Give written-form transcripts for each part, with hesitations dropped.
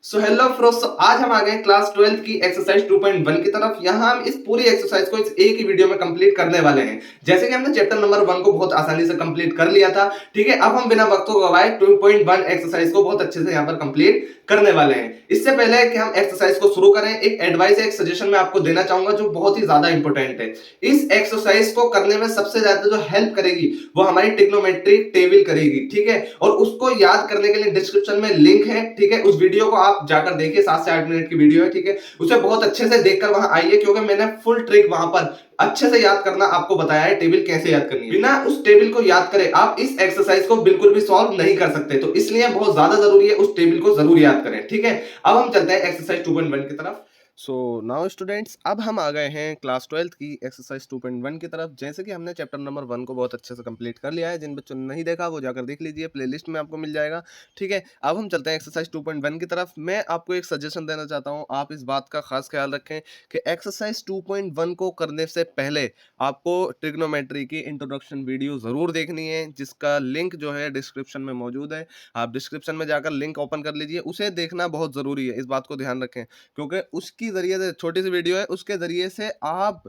So hello friends, आज हम आ गए क्लास 12 की एक्सरसाइज 2.1 की तरफ। यहाँ हम इस पूरी एक्सरसाइज को इस एक ही वीडियो में कंप्लीट करने वाले हैं। जैसे कि हमने चैप्टर नंबर 1 को बहुत आसानी से कंप्लीट कर लिया था, ठीक है। अब हम बिना वक्त को गवाए 2.1 एक्सरसाइज को बहुत अच्छे से यहाँ पर कंप्लीट करने वाले हैं। इससे पहले कि हम एक्सरसाइज को शुरू करें, एक एडवाइस, एक सजेशन मैं आपको देना चाहूंगा जो बहुत ही ज्यादा इंपॉर्टेंट है। इस एक्सरसाइज को करने में सबसे ज्यादा जो हेल्प करेगी वो हमारी ट्रिग्नोमेट्रिक टेबल करेगी, ठीक है। और उसको याद करने के लिए डिस्क्रिप्शन में लिंक है, ठीक है। उस वीडियो को आप जाकर देखिए, 7 से 8 मिनट की वीडियो है, ठीक है। उसे बहुत अच्छे से देखकर वहां आइए, क्योंकि मैंने फुल ट्रिक वहां पर अच्छे से याद करना आपको बताया है, टेबल कैसे याद करनी है। बिना उस टेबल को याद करे आप इस एक्सरसाइज को बिल्कुल भी सॉल्व नहीं कर सकते, तो इसलिए बहुत ज्यादा जरूरी है उस टेबल को जरूर याद करें, ठीक है। अब हम चलते हैं एक्सरसाइज 2.1 की तरफ। सो नाउ स्टूडेंट्स, अब हम आ गए हैं क्लास 12 की एक्सरसाइज 2.1 की तरफ। जैसे कि हमने चैप्टर नंबर 1 को बहुत अच्छे से कंप्लीट कर लिया है। जिन बच्चों ने नहीं देखा वो जाकर देख लीजिए, प्लेलिस्ट में आपको मिल जाएगा, ठीक है। अब हम चलते हैं एक्सरसाइज 2.1 की तरफ। मैं आपको एक सजेशन देना चाहता हूँ, आप इस बात का खास ख्याल रखें कि एक्सरसाइज 2.1 को करने से पहले आपको ट्रिग्नोमेट्री की इंट्रोडक्शन वीडियो ज़रूर देखनी है, जिसका लिंक जो है डिस्क्रिप्शन में मौजूद है। आप डिस्क्रिप्शन में जाकर लिंक ओपन कर लीजिए, उसे देखना बहुत ज़रूरी है, इस बात को ध्यान रखें। क्योंकि उसकी ज़रिए से, छोटी सी वीडियो है, उसके ज़रिए से आप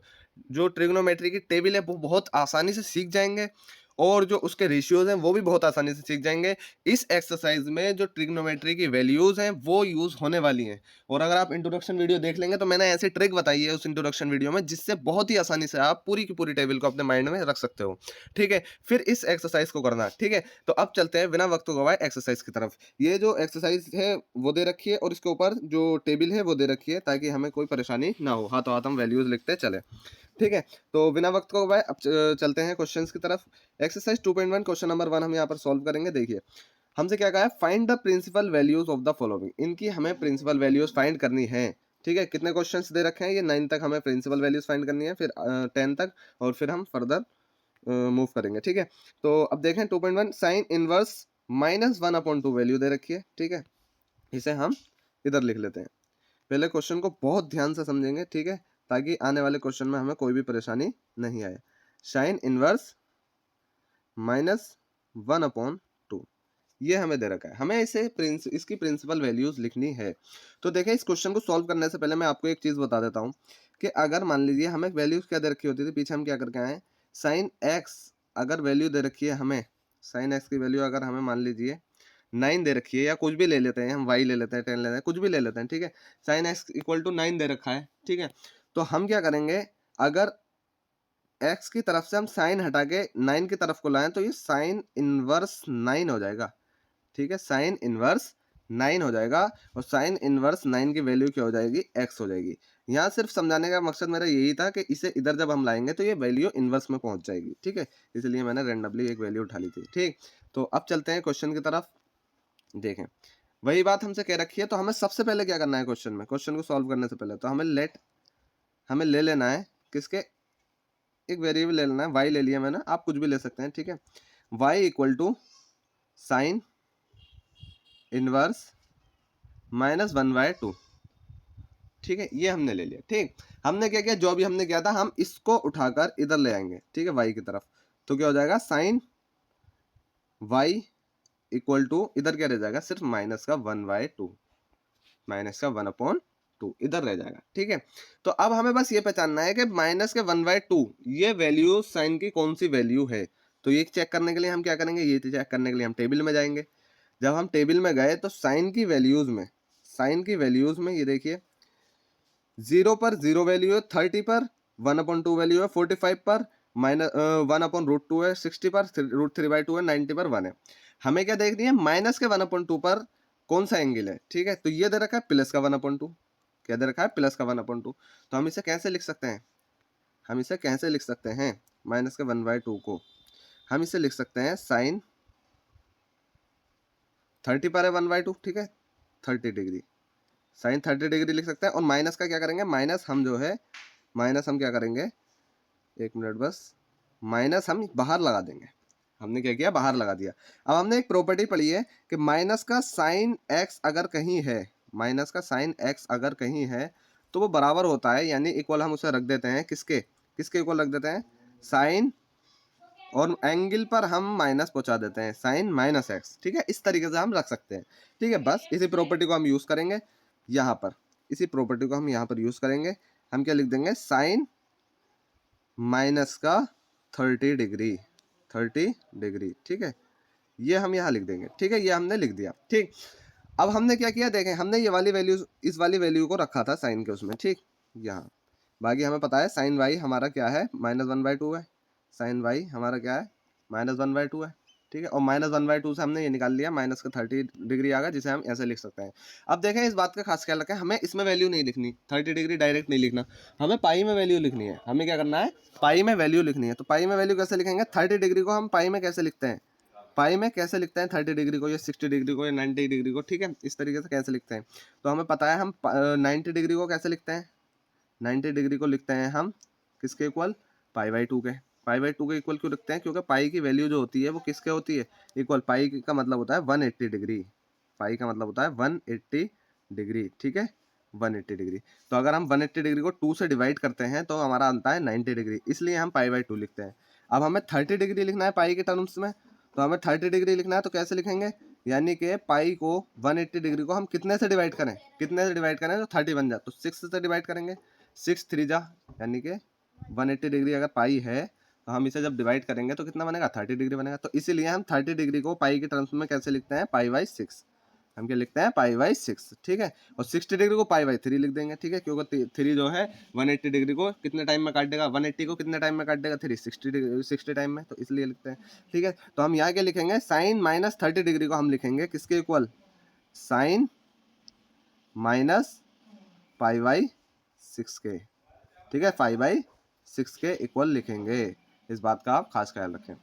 जो ट्रिग्नोमेट्री की टेबल है वो बहुत आसानी से सीख जाएंगे, और जो उसके रेशियोज हैं वो भी बहुत आसानी से सीख जाएंगे। इस एक्सरसाइज में जो ट्रिग्नोमेट्री की वैल्यूज हैं वो यूज होने वाली हैं। और अगर आप इंट्रोडक्शन वीडियो देख लेंगे तो मैंने ऐसी ट्रिक बताई है उस इंट्रोडक्शन वीडियो में, जिससे बहुत ही आसानी से आप पूरी की पूरी टेबल को अपने माइंड में रख सकते हो, ठीक है। फिर इस एक्सरसाइज को करना, ठीक है। तो अब चलते हैं बिना वक्त को गवाए एक्सरसाइज की तरफ। ये जो एक्सरसाइज है वो दे रखी है, और इसके ऊपर जो टेबल है वो दे रखी है, ताकि हमें कोई परेशानी ना हो, हाथों हाथ हम वैल्यूज लिखते चले, ठीक है। तो बिना वक्त को गवाए अब चलते हैं क्वेश्चंस की तरफ। एक्सरसाइज 2.1 क्वेश्चन नंबर 1 हम यहाँ पर सॉल्व करेंगे। देखिए हमसे क्या कहा है, find the principal values of the following. इनकी हमें प्रिंसिपल वैल्यूज फाइंड करनी है, ठीक है। कितने क्वेश्चंस दे रखे हैं, ये 9 तक हमें प्रिंसिपल वैल्यूज फाइंड करनी है, फिर 10 तक, और फिर हम फर्दर मूव करेंगे, ठीक है। तो अब देखें 2.1, साइन इनवर्स -1/2 वैल्यू दे रखी है, ठीक है। इसे हम इधर लिख लेते हैं। पहले क्वेश्चन को बहुत ध्यान से समझेंगे, ठीक है, ताकि आने वाले क्वेश्चन में हमें कोई भी परेशानी नहीं आए। साइन इनवर्स -1/2 ये हमें दे रखा है, हमें इसे इसकी प्रिंसिपल वैल्यूज लिखनी है। तो देखें, इस क्वेश्चन को सॉल्व करने से पहले मैं आपको एक चीज बता देता हूँ कि अगर मान लीजिए हमें वैल्यूज क्या दे रखी होती थी, पीछे हम क्या करके आए, साइन एक्स अगर वैल्यू दे रखी है हमें, साइन एक्स की वैल्यू अगर हमें मान लीजिए 9 दे रखी है, या कुछ भी ले लेते हैं हम, y ले लेते हैं, 10 ले लेते हैं, कुछ भी ले लेते हैं, ठीक है। साइन एक्स इक्वल टू 9 दे रखा है, ठीक है। तो हम क्या करेंगे, अगर x की तरफ से हम साइन हटा के 9 की तरफ को लाएं तो ये साइन इनवर्स 9 हो जाएगा, ठीक है। साइन इनवर्स 9 हो जाएगा, और साइन इनवर्स 9 की वैल्यू क्या हो जाएगी, x हो जाएगी। यहाँ सिर्फ समझाने का मकसद मेरा यही था कि इसे इधर जब हम लाएंगे तो ये वैल्यू इनवर्स में पहुंच जाएगी, ठीक है। इसलिए मैंने रेंडमली एक वैल्यू उठा ली थी, ठीक। तो अब चलते हैं क्वेश्चन की तरफ। देखें, वही बात हमसे कह रखी है, तो हमें सबसे पहले क्या करना है, क्वेश्चन में, क्वेश्चन को सॉल्व करने से पहले तो हमें ले लेना है किसके, एक वेरिएबल ले लेना है, y ले लिया मैंने, आप कुछ भी ले सकते हैं, ठीक है। y equal to sine inverse -1/2, ठीक है। ये हमने ले लिया, ठीक। हमने क्या किया, जो भी हमने किया था हम इसको उठाकर इधर ले आएंगे, ठीक है, y की तरफ। तो क्या हो जाएगा, साइन y इक्वल टू, इधर क्या रह जाएगा, सिर्फ माइनस का 1/2, माइनस का 1/2 इधर रह जाएगा, ठीक है। तो अब हमें बस ये पहचानना है कि माइनस के 1/2 ये वैल्यू साइन की कौन सी वैल्यू है। तो ये चेक करने के लिए हम क्या करेंगे, ये चेक करने के लिए हम टेबल में जाएंगे। जब हम टेबल में गए तो साइन की वैल्यूज में ये देखिए, 0 पर 0 वैल्यू है, 30 पर 1/2 वैल्यू है, 45 पर -1/√2 है, 60 पर √3/2 है, 90 पर 1 है। हमें क्या देखनी है, माइनस के 1/2 पर कौन सा एंगल है, ठीक है। तो ये दे रखा है प्लस का 1/2, क्या दे रखा है, प्लस का 1/2। तो हम इसे कैसे लिख सकते हैं, माइनस के 1/2 को हम इसे लिख सकते हैं, साइन 30 पर है 1/2, ठीक है, 30 डिग्री, साइन 30 डिग्री लिख सकते हैं। और माइनस का क्या करेंगे, माइनस हम क्या करेंगे, एक मिनट बस, माइनस हम बाहर लगा देंगे। हमने क्या किया, बाहर लगा दिया। अब हमने एक प्रॉपर्टी पढ़ी है कि माइनस का साइन एक्स अगर कहीं है, तो वो बराबर होता है, यानी इक्वल हम उसे रख देते हैं, किसके इक्वल रख देते हैं, साइन और एंगल पर हम माइनस पहुंचा देते हैं, साइन माइनस एक्स। ठीक है, इस तरीके से हम रख सकते हैं। ठीक है, बस इसी प्रॉपर्टी को हम यूज़ करेंगे यहाँ पर, इसी प्रॉपर्टी को हम यहाँ पर यूज़ करेंगे। हम क्या लिख देंगे, साइन माइनस का 30 डिग्री, 30 डिग्री। ठीक है, ये हम यहाँ लिख देंगे। ठीक है, ये हमने लिख दिया। ठीक, अब हमने क्या किया, देखें, हमने ये वाली वैल्यू, इस वाली वैल्यू को रखा था साइन के उसमें। ठीक, यहाँ बाकी हमें पता है साइन वाई हमारा क्या है, -1/2 है। साइन वाई हमारा क्या है, -1/2 है। ठीक है, और -1/2 से हमने ये निकाल लिया, माइनस का 30 डिग्री आ गया, जिसे हम ऐसे लिख सकते हैं। अब देखें, इस बात का खास ख्याल रखें, हमें इसमें वैल्यू नहीं लिखनी, 30 डिग्री डायरेक्ट नहीं लिखना, हमें पाई में वैल्यू लिखनी है। हमें क्या करना है, पाई में वैल्यू लिखनी है। तो पाई में वैल्यू कैसे लिखेंगे, 30 डिग्री को हम पाई में कैसे लिखते हैं, पाई में कैसे लिखते हैं 30 डिग्री को, या 60 डिग्री को, या 90 डिग्री को। ठीक है, इस तरीके से कैसे लिखते हैं, तो हमें पता है हम 90 डिग्री को कैसे लिखते हैं, 90 डिग्री को लिखते हैं हम किसके इक्वल, π/2 के। π/2 के इक्वल क्यों लिखते हैं, क्योंकि पाई की वैल्यू जो होती है वो किसके होती है, इक्वल। पाई का मतलब होता है 180 डिग्री, पाई का मतलब होता है 180 डिग्री। ठीक है, 180 डिग्री। तो अगर हम 180 डिग्री को 2 से डिवाइड करते हैं तो हमारा आता है 90 डिग्री, इसलिए हम π/2 लिखते हैं। अब हमें 30 डिग्री लिखना है पाई के टर्म्स में, तो हमें 30 डिग्री लिखना है, तो कैसे लिखेंगे, यानी कि पाई को 180 डिग्री को हम कितने से डिवाइड करें, कितने से डिवाइड करें तो 30 बन जाए, तो 6 से डिवाइड करेंगे, 6 3 जा, यानी कि 180 डिग्री अगर पाई है तो हम इसे जब डिवाइड करेंगे तो कितना बनेगा, 30 डिग्री बनेगा। तो इसीलिए हम 30 डिग्री को पाई के टर्म्स में कैसे लिखते हैं, π/6। हम क्या लिखते हैं, π/6। ठीक है, और 60 डिग्री को π/3 लिख देंगे। ठीक है, क्योंकि 3 जो है 180 डिग्री को कितने टाइम में काट देगा, 180 को कितने टाइम में काट देगा, 3 60 टाइम में, तो इसलिए लिखते हैं। ठीक है, तो हम यहाँ क्या लिखेंगे, साइन -30 डिग्री को हम लिखेंगे किसके इक्वल, साइन -π/6 के। ठीक है, 5/6 के इक्वल लिखेंगे, इस बात का आप खास ख्याल रखें।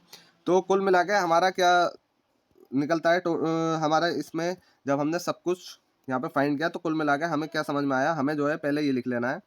तो कुल मिला के हमारा क्या निकलता है, हमारा इसमें जब हमने सब कुछ यहाँ पे फाइंड किया तो कुल मिला के हमें क्या समझ में आया, हमें जो है पहले ये लिख लेना है।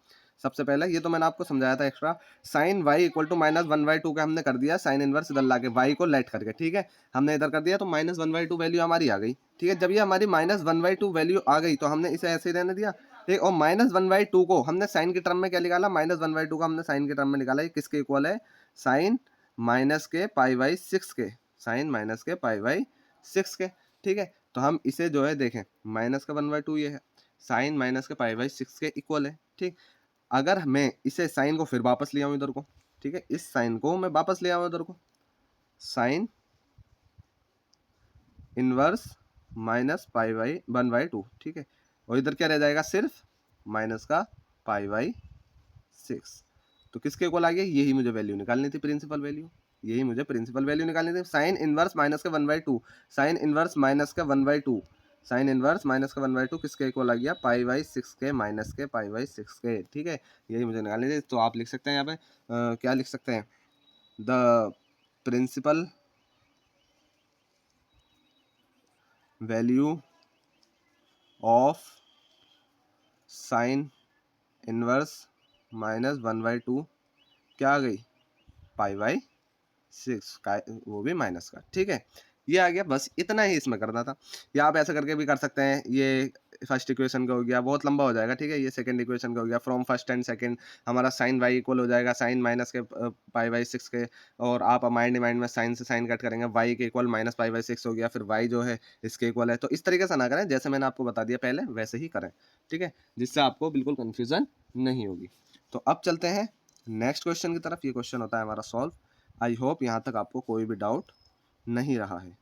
सबसे पहले ये तो मैंने आपको समझाया था extra, sine Y equal to -1/2 का हमने कर दिया, साइन इनवर्स इधर ला के वाई को लेट करके। ठीक है, हमने इधर कर दिया तो -1/2 वैल्यू हमारी आ गई। ठीक है, जब ये हमारी -1/2 वैल्यू आ गई तो हमने इसे ऐसे ही रहने दिया। ठीक, और -1/2 को हमने साइन के टर्म में क्या निकाला, -1/2 का हमने साइन के टर्म में निकाला, ये किसके इक्वल है, साइन माइनस के π/6 के, साइन माइनस के π/6 के। ठीक है, तो हम इसे जो है देखें, माइनस का 1/2 ये है, साइन माइनस के π/6 के इक्वल है। ठीक, अगर मैं इसे साइन को फिर वापस ले आऊँ इधर को, ठीक है, इस साइन को मैं वापस ले आऊँ इधर को, साइन इनवर्स -π/1/2। ठीक है, और इधर क्या रह जाएगा, सिर्फ माइनस का π/6। तो किसके इक्वल आ गया, यही मुझे वैल्यू निकालनी थी, प्रिंसिपल वैल्यू, यही मुझे प्रिंसिपल वैल्यू निकालनी थी। साइन इनवर्स माइनस का 1/2, साइन इनवर्स माइनस का 1/2, साइन इनवर्स माइनस का 1/2 किसके इक्वल आ गया, π/6 के, माइनस के π/6 के। ठीक है, यही मुझे निकालनी थी। तो आप लिख सकते हैं यहाँ पे क्या लिख सकते हैं, the principal value of sine inverse -1/2 क्या आ गई, π/6 का, वो भी माइनस का। ठीक है, ये आ गया, बस इतना ही इसमें करना था। या आप ऐसा करके भी कर सकते हैं, ये फर्स्ट इक्वेशन का हो गया, बहुत लंबा हो जाएगा। ठीक है, ये सेकंड इक्वेशन का हो गया, फ्रॉम फर्स्ट एंड सेकंड हमारा साइन वाई इक्वल हो जाएगा साइन माइनस के π/6 के, और आप माइंड माइंड में साइन से साइन कट करेंगे, वाई के इक्वल -π/6 हो गया, फिर वाई जो है इसके इक्वल है। तो इस तरीके से ना करें, जैसे मैंने आपको बता दिया पहले वैसे ही करें। ठीक है, जिससे आपको बिल्कुल कन्फ्यूजन नहीं होगी। तो अब चलते हैं नेक्स्ट क्वेश्चन की तरफ। ये क्वेश्चन होता है हमारा सॉल्व। आई होप यहाँ तक आपको कोई भी डाउट नहीं रहा है।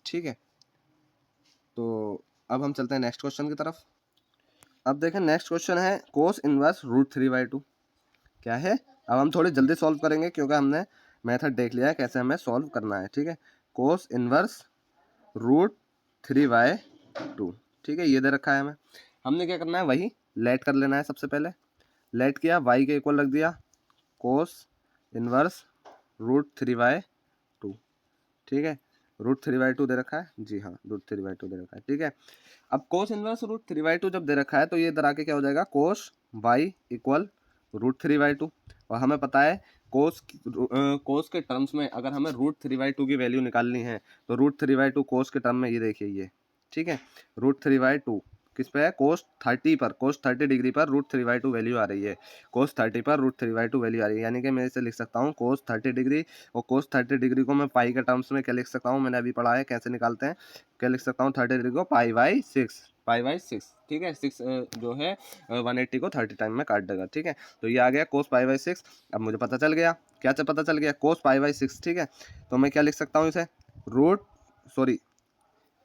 ठीक है, तो अब हम चलते हैं नेक्स्ट क्वेश्चन की तरफ। अब देखें, नेक्स्ट क्वेश्चन है कोस इनवर्स √3/2। क्या है, अब हम थोड़ी जल्दी सॉल्व करेंगे क्योंकि हमने मेथड देख लिया है कैसे हमें सॉल्व करना है। ठीक है, कोस इनवर्स √3/2। ठीक है, ये दे रखा है हमें, हमने क्या करना है, वही लेट कर लेना है। सबसे पहले लेट किया, वाई के इक्वल रख दिया कोस इनवर्स √3/2। ठीक है, √3/2 दे रखा है, जी हाँ, √3/2 दे रखा है। ठीक है, अब कोस इनवर्स √3/2 जब दे रखा है तो ये इधर आके क्या हो जाएगा, कोस वाई इक्वल √3/2। और हमें पता है कोस के टर्म्स में अगर हमें √3/2 की वैल्यू निकालनी है तो √3/2 कोस के टर्म में ये देखिए ये। ठीक है, √3/2 किस पे है, कोस 30 पर, कोस 30 डिग्री पर √3/2 वैल्यू आ रही है, कोस 30 पर √3/2 वैल्यू आ रही है, यानी कि मैं इसे लिख सकता हूँ कोस 30 डिग्री, और कोस 30 डिग्री को मैं पाई के टर्म्स में क्या लिख सकता हूँ, मैंने अभी पढ़ा है कैसे निकालते हैं, क्या लिख सकता हूँ 30 डिग्री को पाई/6, ठीक है, 6 जो है 180 को 30 टाइम में काट देगा, ठीक है, तो ये आ गया कोस पाई/6। अब मुझे पता चल गया, क्या पता चल गया, कोस पाई/6, ठीक है, तो मैं क्या लिख सकता हूँ इसे,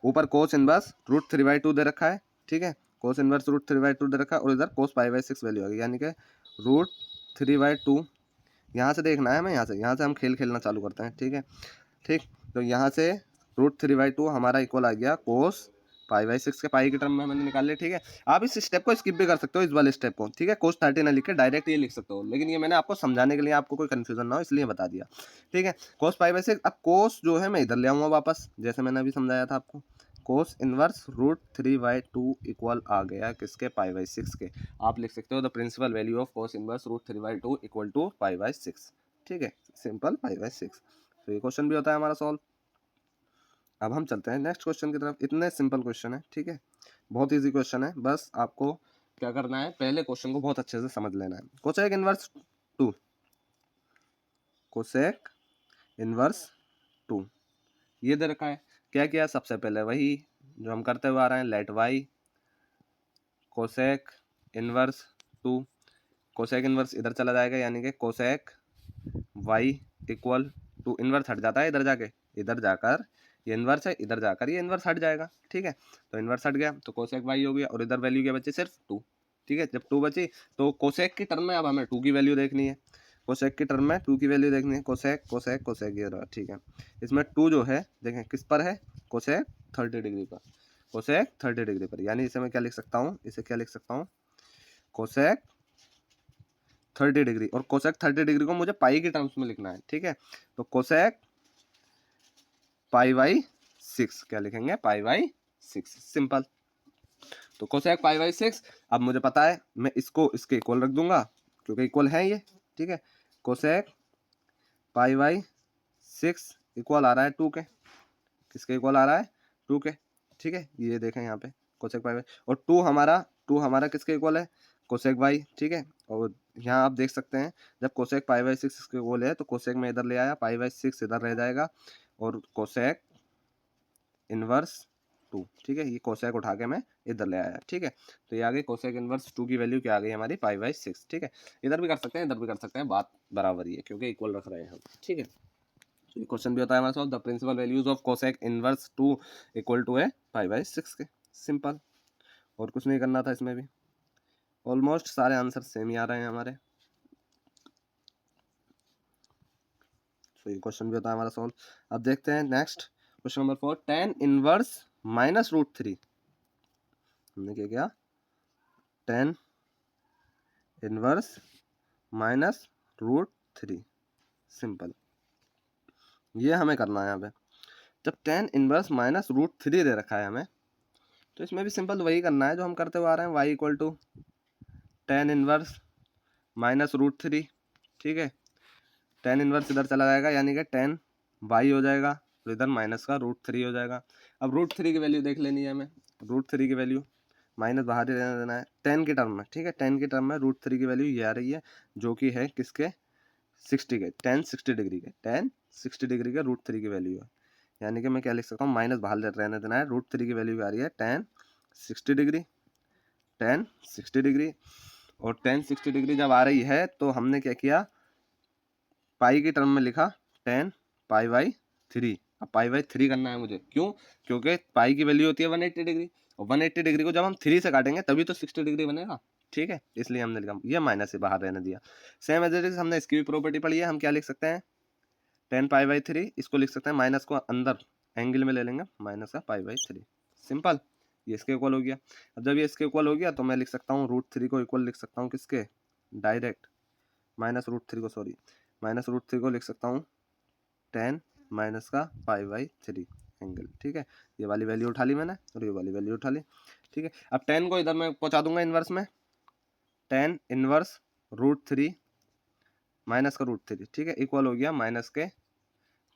ऊपर कोस इनवर्स √3/2 दे रखा है, ठीक है, कोस इनवर्स √3/2 दे रखा है, और इधर कोस पाई/6 वैल्यू आ गई, यानी कि √3/2, यहाँ से देखना है हमें, यहाँ से हम खेल खेलना चालू करते हैं, ठीक है, ठीक, तो यहाँ से √3/2 हमारा इक्वल आ गया कोस पाई/6 के पाई की टर्म में मैंने निकाल लिया, ठीक है। आप इस स्टेप को स्किप भी कर सकते हो, इस वाले स्टेप को, ठीक है, कोस 30 ना लिख के डायरेक्ट ये लिख सकते हो, लेकिन ये मैंने आपको समझाने के लिए, आपको कोई कंफ्यूजन ना हो इसलिए बता दिया, ठीक है, कोस पाई/6। अब कोस जो है मैं इधर ले आऊँगा वापस, जैसे मैंने अभी समझाया था आपको, कोस इनवर्स √3/2 इक्वल आ गया किसके, पाई/6 के। आप लिख सकते हो the principal value of cos inverse √3/2 equal to पाई/6, ठीक है, सिंपल पाई/6। तो ये क्वेश्चन भी होता है हमारा सॉल्व। अब हम चलते हैं नेक्स्ट क्वेश्चन की तरफ। इतने सिंपल क्वेश्चन है, ठीक है, बहुत इजी क्वेश्चन है, बस आपको क्या करना है, पहले क्वेश्चन को बहुत अच्छे से समझ लेना है। कोसेक इनवर्स 2, कोसेक इनवर्स 2 ये दे रखा है, क्या किया, सबसे पहले वही जो हम करते हुए आ रहे हैं, let Y cosec inverse 2, cosec inverse इधर चला जाएगा, यानी कि cosec Y equal to, inverse हट जाता है इधर जाके, इधर जाकर ये इनवर्स है, इधर जाकर ये इनवर्स हट जाएगा, ठीक है, तो इनवर्स हट गया तो कोसेक वाई हो गया, और इधर वैल्यू क्या बची, सिर्फ 2, ठीक है, जब 2 बची तो कोसेक की टर्म में अब हमें 2 की वैल्यू देखनी है, कोसेक की टर्म में 2 की वैल्यू देखनी है, कोसेक कोसेक कोसेक ये रहा, ठीक है, इसमें 2 जो है देखें किस पर है, कोसेक 30 डिग्री पर, कोसेक 30 डिग्री पर, यानी इसे मैं क्या लिख सकता हूँ, इसे क्या लिख सकता हूँ, कोसेक 30 डिग्री, और कोसेक 30 डिग्री को मुझे पाई के टर्म्स में लिखना है, ठीक है, तो कोसेक पाई/6 क्या लिखेंगे, पाई/6, सिंपल। तो कोसेक पाई/6, अब मुझे पता है मैं इसको इसके इक्वल रख दूंगा क्योंकि इक्वल है ये, ठीक है, कोसेक पाई/6 इक्वल आ रहा है 2 के, किसके इक्वल आ रहा है, 2 के, ठीक है, ये देखें यहाँ पे कोसेक पाई, और 2 हमारा किसके इक्वल है, कोसेक वाई, ठीक है, और यहाँ आप देख सकते हैं जब कोसेक पाई/6 इसके इक्वल है तो कोसेक में इधर ले आया, पाई/6 इधर रह जाएगा, और कोसेक इनवर्स 2, ठीक है, ये कोसेक उठा के मैं इधर ले आया, ठीक है, तो ये आ गई कोसेक इनवर्स 2 की वैल्यू क्या आ गई हमारी, पाई/6, ठीक है, इधर भी कर सकते हैं इधर भी कर सकते हैं, बात बराबर ही है क्योंकि इक्वल रख रहे हैं हम, ठीक है। तो ये क्वेश्चन भी होता है हमारे साथ, the principal values of cosec inverse 2 equal to है पाई/6 के, सिंपल, और कुछ नहीं करना था इसमें भी, ऑलमोस्ट सारे आंसर सेम ही आ रहे हैं हमारे। तो ये क्वेश्चन भी होता है हमारा सॉल्व। अब देखते हैं next question number 4, tan inverse -√3, हमने क्या किया, tan इनवर्स -√3, सिंपल, ये हमें करना है यहाँ पे। जब tan इनवर्स -√3 दे रखा है हमें, तो इसमें भी सिंपल वही करना है जो हम करते हुए आ रहे हैं, y equal to tan inverse -√3, ठीक है, tan इनवर्स इधर चला जाएगा, यानी कि tan y हो जाएगा, तो इधर माइनस का √3 हो जाएगा। अब √3 की वैल्यू देख लेनी है हमें, √3 की वैल्यू माइनस बाहर ही रहने देना है, tan की टर्म में, ठीक है, tan की टर्म में √3 की वैल्यू ये आ रही है, जो कि है किसके, 60 के, tan 60 डिग्री के, tan 60 डिग्री के √3 की वैल्यू है, यानी कि मैं क्या लिख सकता हूँ, माइनस बाहर रहने देना है, √3 की वैल्यू आ रही है tan 60 डिग्री, tan 60 डिग्री, और tan 60 डिग्री जब आ रही है तो हमने क्या किया, पाई की टर्म में लिखा tan पाई/3, अब पाई/3 करना है मुझे, क्यों, क्योंकि पाई की वैल्यू होती है 180 डिग्री, और 180 डिग्री को जब हम 3 से काटेंगे तभी तो 60 डिग्री बनेगा, ठीक है, इसलिए हमने लिखा, ये माइनस से बाहर रहने दिया। सेम एज इट इज हमने इसकी भी प्रॉपर्टी पढ़ी है, हम क्या लिख सकते हैं, tan पाई/3, इसको लिख सकते हैं माइनस को अंदर एंगल में ले लेंगे, माइनस का पाई/3, सिंपल, ये इसके इक्वल हो गया। अब जब ये इसके इक्वल हो गया तो मैं लिख सकता हूँ √3 को इक्वल लिख सकता हूँ किसके, डायरेक्ट -√3 को, सॉरी, -√3 को लिख सकता हूँ tan माइनस का पाई/3 एंगल, ठीक है, ये वाली वैल्यू उठा ली मैंने और ये वाली वैल्यू उठा ली, ठीक है। अब tan को इधर मैं पहुंचा दूंगा इनवर्स में, tan इनवर्स √3 माइनस का √3, ठीक है, इक्वल हो गया माइनस के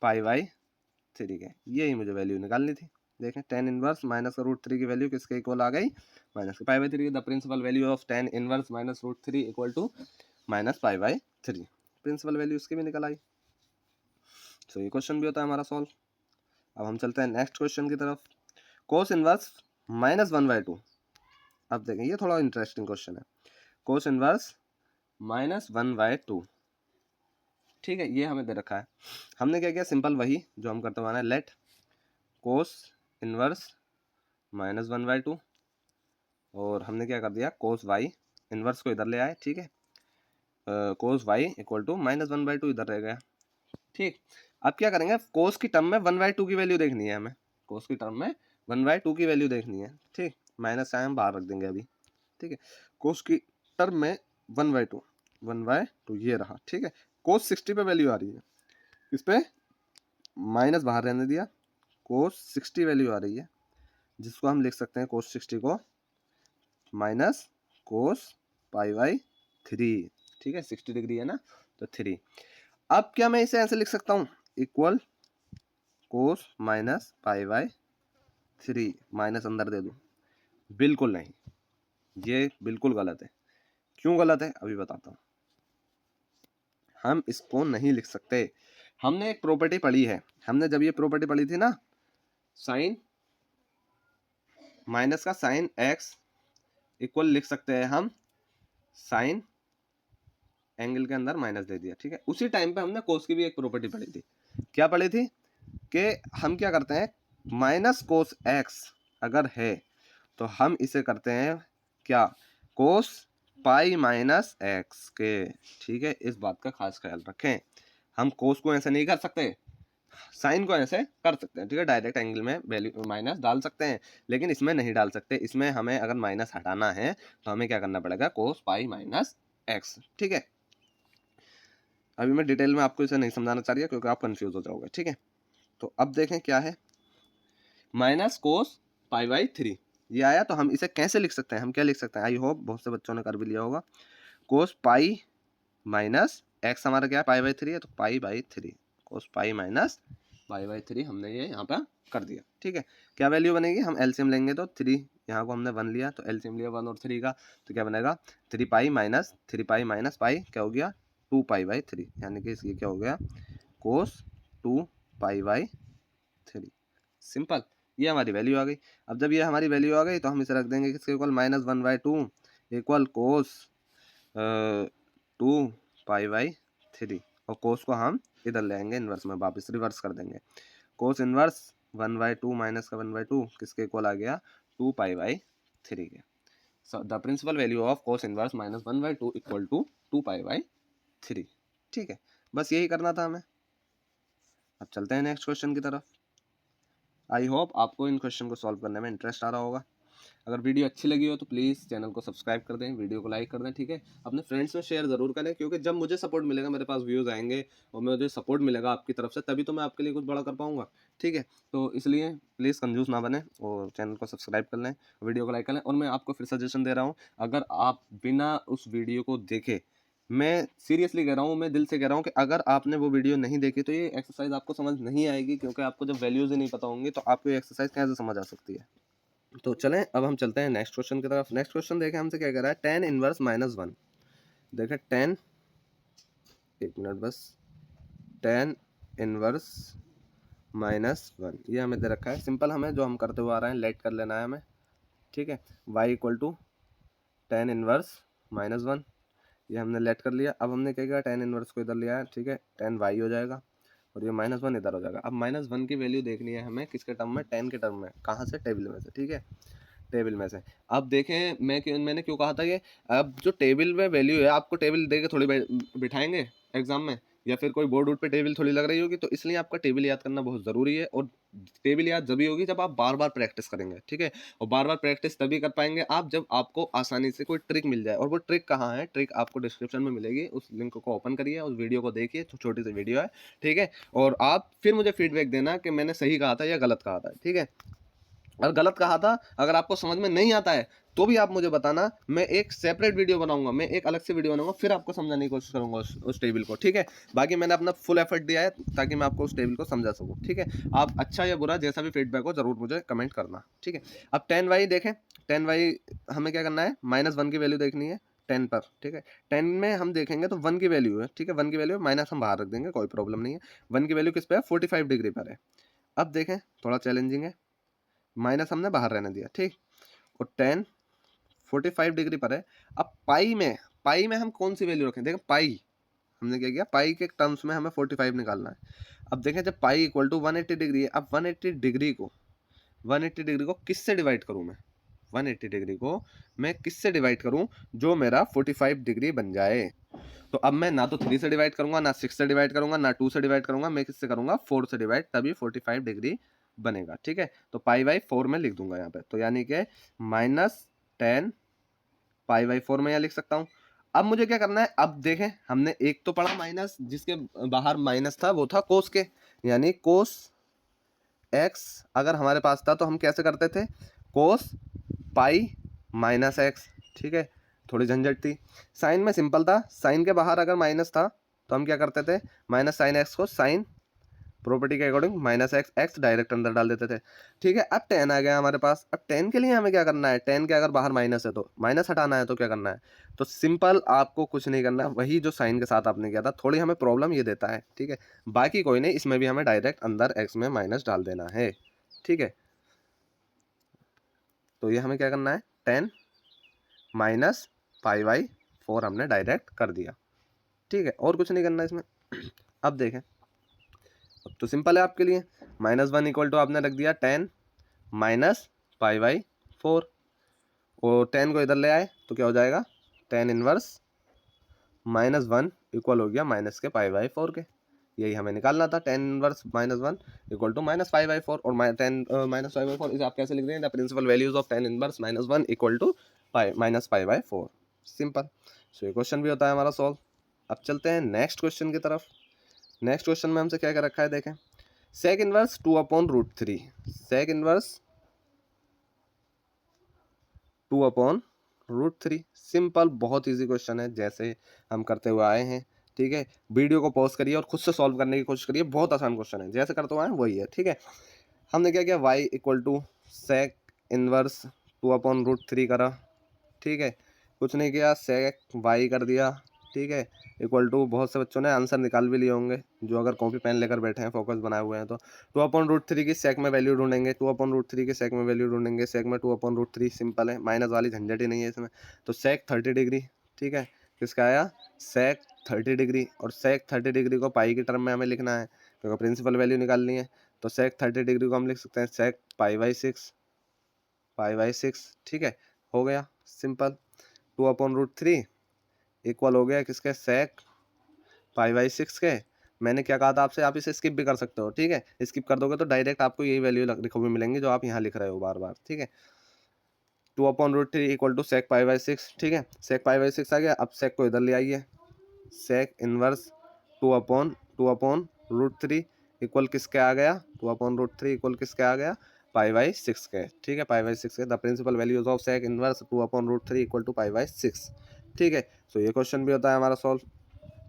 पाई/3 के, यही मुझे वैल्यू निकालनी थी, देखें tan inverse minus root three की वैल्यू किसके इक्वल आ गई, minus pi by three. The principal value of tan inverse minus root three equal to minus pi by three, principal value इसकी भी निकल आई। तो ये क्वेश्चन भी होता है हमारा सॉल्व। अब हम चलते हैं नेक्स्ट क्वेश्चन की तरफ। कोस inverse minus one by to. अब देखें ये थोड़ा इंटरेस्टिंग क्वेश्चन है। कोस inverse minus one by to, ठीक है, ये हमें दे रखा है। हमने क्या किया, सिंपल वही जो हम करते हुए let cos inverse minus one by two, और हमने क्या कर दिया, कोस वाई इनवर्स को इधर ले आए, ठीक है, cos y equal to minus one by two इधर रह गया, ठीक। अब क्या करेंगे, कोस की टर्म में वन बाई टू की वैल्यू देखनी है हमें, कोस की टर्म में वन बाई टू की वैल्यू देखनी है, ठीक। माइनस साइन हम बाहर रख देंगे अभी, ठीक है। कोस की टर्म में वन बाई टू ये रहा, ठीक है। कोस 60 पे वैल्यू आ रही है, इस पे माइनस बाहर रहने दिया, कोस 60 वैल्यू आ रही है, जिसको हम लिख सकते हैं कोस 60 को minus cos pi by three, ठीक है, 60 डिग्री है ना, तो 3। अब क्या मैं इसे ऐसे लिख सकता हूँ, equal cos minus pi by three, minus अंदर दे दूँ, बिल्कुल नहीं, ये बिल्कुल गलत है। क्यों गलत है अभी बताता हूँ। हम इसको नहीं लिख सकते। हमने एक प्रॉपर्टी पढ़ी है, हमने जब ये प्रॉपर्टी पढ़ी थी ना, साइन माइनस का साइन एक्स इक्वल लिख सकते हैं हम साइन एंगल के अंदर माइनस दे दिया, ठीक है। उसी टाइम पे हमने कोस की भी एक प्रॉपर्टी पढ़ी थी। क्या पढ़ी थी कि हम क्या करते हैं, माइनस कोस एक्स अगर है तो हम इसे करते हैं क्या, कोस पाई माइनस एक्स के, ठीक है। इस बात का खास ख्याल रखें, हम कोस को ऐसे नहीं कर सकते, साइन को ऐसे कर सकते हैं, ठीक है, डायरेक्ट एंगल में वैल्यू माइनस डाल सकते हैं, लेकिन इसमें नहीं डाल सकते। इसमें हमें अगर माइनस हटाना है तो हमें क्या करना पड़ेगा, कोस पाई माइनस एक्स, ठीक है। अभी मैं डिटेल में आपको इसे नहीं समझाना चाह रही क्योंकि आप कंफ्यूज हो जाओगे, ठीक है। तो अब देखें क्या है, minus cos pi by three ये आया, तो हम इसे कैसे लिख सकते हैं, हम क्या लिख सकते हैं, आई होप बहुत से बच्चों ने कर भी लिया होगा। कोस पाई माइनस एक्स हमारा क्या है, पाई बाई थ्री है, तो पाई by three, cos pi minus pi by three हमने ये यहाँ पर कर दिया, ठीक है। क्या वैल्यू बनेगी, हम एलसीएम लेंगे तो थ्री, यहाँ को हमने वन लिया तो एलसीएम लिया वन और थ्री का, तो क्या बनेगा, थ्री पाई माइनस पाई क्या हो गया, टू पाई बाई थ्री, यानी कि इसकी क्या हो गया, cos two pi by three, simple. ये हमारी वैल्यू आ गई। अब जब ये हमारी वैल्यू आ गई तो हम इसे रख देंगे किसके equal, minus one by two equal cos two pi by three, और कोस को हम इधर ले आएंगे इन्वर्स में, वापस रिवर्स कर देंगे। Cos inverse one by two minus का वन बाई टू किसके इक्वल आ गया, टू पाई बाई थ्री के। So the principal value of cos inverse minus one by two equal to two pi by three, ठीक है। बस यही करना था हमें। अब चलते हैं नेक्स्ट क्वेश्चन की तरफ। आई होप आपको इन क्वेश्चन को सॉल्व करने में इंटरेस्ट आ रहा होगा। अगर वीडियो अच्छी लगी हो तो प्लीज़ चैनल को सब्सक्राइब कर दें, वीडियो को लाइक कर दें, ठीक है। अपने फ्रेंड्स में शेयर ज़रूर करें, क्योंकि जब मुझे सपोर्ट मिलेगा, मेरे पास व्यूज़ आएंगे और मुझे सपोर्ट मिलेगा आपकी तरफ से, तभी तो मैं आपके लिए कुछ बड़ा कर पाऊंगा, ठीक है। तो इसलिए प्लीज़ कंजूस ना बने और चैनल को सब्सक्राइब कर लें, वीडियो को लाइक कर लें। और मैं आपको फिर सजेशन दे रहा हूँ, अगर आप बिना उस वीडियो को देखे, मैं सीरियसली कह रहा हूँ, मैं दिल से कह रहा हूँ कि अगर आपने वो वीडियो नहीं देखी तो ये एक्सरसाइज आपको समझ नहीं आएगी, क्योंकि आपको जब वैल्यूज़ ही नहीं पता होंगी तो आपको ये एक्सरसाइज कैसे समझ आ सकती है। तो चलें अब हम चलते हैं नेक्स्ट क्वेश्चन की तरफ। नेक्स्ट क्वेश्चन देखें हमसे क्या कह रहा है, टेन इनवर्स माइनस वन। देखें टेन, एक मिनट बस, टेन इनवर्स माइनस वन ये हमें दे रखा है। सिंपल हमें जो हम करते हुए आ रहे हैं लेट कर लेना है हमें, ठीक है। y equal to tan inverse minus one, ये हमने लेट कर लिया। अब हमने क्या किया, टेन इनवर्स को इधर लिया है, ठीक है, टेन y हो जाएगा और ये माइनस वन इधर हो जाएगा। अब माइनस वन की वैल्यू देखनी है हमें किसके टर्म में, टेन के टर्म में। कहाँ से, टेबल में से, ठीक है, टेबल में से। अब देखें मैंने क्यों कहा था ये, अब जो टेबल में वैल्यू है, आपको टेबल दे के थोड़ी बिठाएंगे एग्जाम में, या फिर कोई बोर्ड वोर्ड पे टेबल थोड़ी लग रही होगी, तो इसलिए आपका टेबल याद करना बहुत ज़रूरी है। और टेबल याद जब भी होगी जब आप बार बार प्रैक्टिस करेंगे, ठीक है। और बार बार प्रैक्टिस तभी कर पाएंगे आप जब आपको आसानी से कोई ट्रिक मिल जाए। और वो ट्रिक कहाँ है, ट्रिक आपको डिस्क्रिप्शन में मिलेगी, उस लिंक को ओपन करिए, उस वीडियो को देखिए, छोटी सी वीडियो है, ठीक है। और आप फिर मुझे फीडबैक देना कि मैंने सही कहा था या गलत कहा था, ठीक है। और गलत कहा था, अगर आपको समझ में नहीं आता है तो भी आप मुझे बताना, मैं एक सेपरेट वीडियो बनाऊंगा, मैं एक अलग से वीडियो बनाऊंगा, फिर आपको समझाने की कोशिश करूंगा उस टेबल को, ठीक है। बाकी मैंने अपना फुल एफर्ट दिया है ताकि मैं आपको उस टेबल को समझा सकूं, ठीक है। आप अच्छा या बुरा जैसा भी फीडबैक हो जरूर मुझे कमेंट करना, ठीक है। अब 10y देखें, 10y हमें क्या करना है, -1 की वैल्यू देखनी है 10 पर, ठीक है। 10 में हम देखेंगे तो 1 की वैल्यू है, ठीक है, 1 की वैल्यू माइनस हम बाहर रख देंगे, कोई प्रॉब्लम नहीं है। 1 की वैल्यू किस पे है, 45 डिग्री पर है। अब देखें थोड़ा चैलेंजिंग है, माइनस हमने बाहर रहने दिया, ठीक। और 10 45 डिग्री पर है। अब पाई में हम कौन सी वैल्यू रखें, देखें पाई हमने क्या किया, पाई के टर्म्स में हमें 45 निकालना है। अब देखें जब पाई इक्वल टू 180 डिग्री है, अब 180 डिग्री को किससे डिवाइड करूं मैं, 180 डिग्री को मैं किससे डिवाइड करूं जो मेरा 45 डिग्री बन जाए। तो अब मैं ना तो 3 से डिवाइड करूंगा, ना 6 से डिवाइड करूंगा, ना 2 से डिवाइड करूंगा, मैं किससे करूंगा, 4 से डिवाइड, तभी 45 डिग्री बनेगा, ठीक है। तो पाई बाई 4 में लिख दूंगा यहाँ पे, तो यानी कि -10 पाई बाई 4 में यहाँ लिख सकता हूँ। अब मुझे क्या करना है, अब देखें हमने एक तो पढ़ा माइनस, जिसके बाहर माइनस था वो था कोस के, यानी कोस एक्स अगर हमारे पास था तो हम कैसे करते थे, कोस पाई माइनस एक्स, ठीक है। थोड़ी झंझट थी। साइन में सिंपल था, साइन के बाहर अगर माइनस था तो हम क्या करते थे, माइनस साइन एक्स को साइन प्रॉपर्टी के according minus x, x direct अंदर डाल देते थे, ठीक है। अब 10 आ गया हमारे पास। अब 10 के लिए हमें क्या करना है, 10 के अगर बाहर माइनस है तो माइनस हटाना है, तो क्या करना है, तो सिंपल आपको कुछ नहीं करना, वही जो साइन के साथ आपने किया था। थोड़ी हमें प्रॉब्लम ये देता है, ठीक है, बाकी कोई नहीं, इसमें भी हमें डायरेक्ट अंदर एक्स में माइनस डाल देना है, ठीक है। तो ये हमें क्या करना है, 10 माइनस पाई बाई 4 हमने डायरेक्ट कर दिया, ठीक है, और कुछ नहीं करना इसमें। अब देखें, अब तो सिंपल है आपके लिए, -1 इक्वल टू आपने रख दिया 10 माइनस पाई बाई 4, और 10 को इधर ले आए तो क्या हो जाएगा, 10 इनवर्स -1 इक्वल हो गया माइनस के पाई बाई 4 के, यही हमें निकालना था। 10 inverse -1 equal to minus pi by 4, और 10 माइनस पाई बाई 4 इसे आप कैसे लिख देंगे, the principal values of 10 inverse -1 equal to minus pi by 4, simple. So ये क्वेश्चन भी होता है हमारा सॉल्व। अब चलते हैं नेक्स्ट क्वेश्चन की तरफ। नेक्स्ट क्वेश्चन में हमसे क्या क्या रखा है, देखें, sec inverse 2/√3, sec inverse 2/√3, simple, बहुत इजी क्वेश्चन है, जैसे हम करते हुए आए हैं, ठीक है। वीडियो को पॉज करिए और खुद से सॉल्व करने की कोशिश करिए, बहुत आसान क्वेश्चन है, जैसे करते हुए आए हैं वही है, ठीक है। हमने क्या किया, y equal to sec inverse 2/√3 करा, ठीक है, कुछ नहीं किया, सेक y कर दिया, ठीक है, इक्वल टू, बहुत से बच्चों ने आंसर निकाल भी लिए होंगे जो अगर कॉपी पेन लेकर बैठे हैं, फोकस बनाए हुए हैं, तो 2/√3 की सेक में वैल्यू ढूंढेंगे, 2/√3 की सेक में वैल्यू ढूंढेंगे, सेक में 2/√3 सिंपल है, माइनस वाली झंझट ही नहीं है इसमें। तो सेक 30 डिग्री, ठीक है, किसका आया, सेक 30 डिग्री, और सेक 30 डिग्री को पाई की टर्म में हमें लिखना है क्योंकि प्रिंसिपल वैल्यू निकालनी है। तो सेक 30 डिग्री को हम लिख सकते हैं सेक पाई बाई 6, ठीक है, हो गया सिंपल। 2/√3 इक्वल हो गया किसके, सेक पाई बाई 6 के। मैंने क्या कहा था आपसे, आप इसे स्किप भी कर सकते हो, ठीक है, स्किप कर दोगे तो डायरेक्ट आपको यही वैल्यू लिखी हुई मिलेंगी जो आप यहाँ लिख रहे हो बार बार, ठीक है। 2/√3 equal to sec pi by 6, ठीक है, सेक पाई बाई 6 आ गया। अब सेक को इधर ले आइए, सेक इनवर्स 2/√3 इक्वल किसके आ गया, 2/√3 इक्वल किसके आ गया, पाई बाई 6 के, ठीक है, पाई बाई 6 के। The principal values of sec inverse 2/√3 equal to pi by 6, ठीक है। सो ये क्वेश्चन भी होता है हमारा सॉल्व,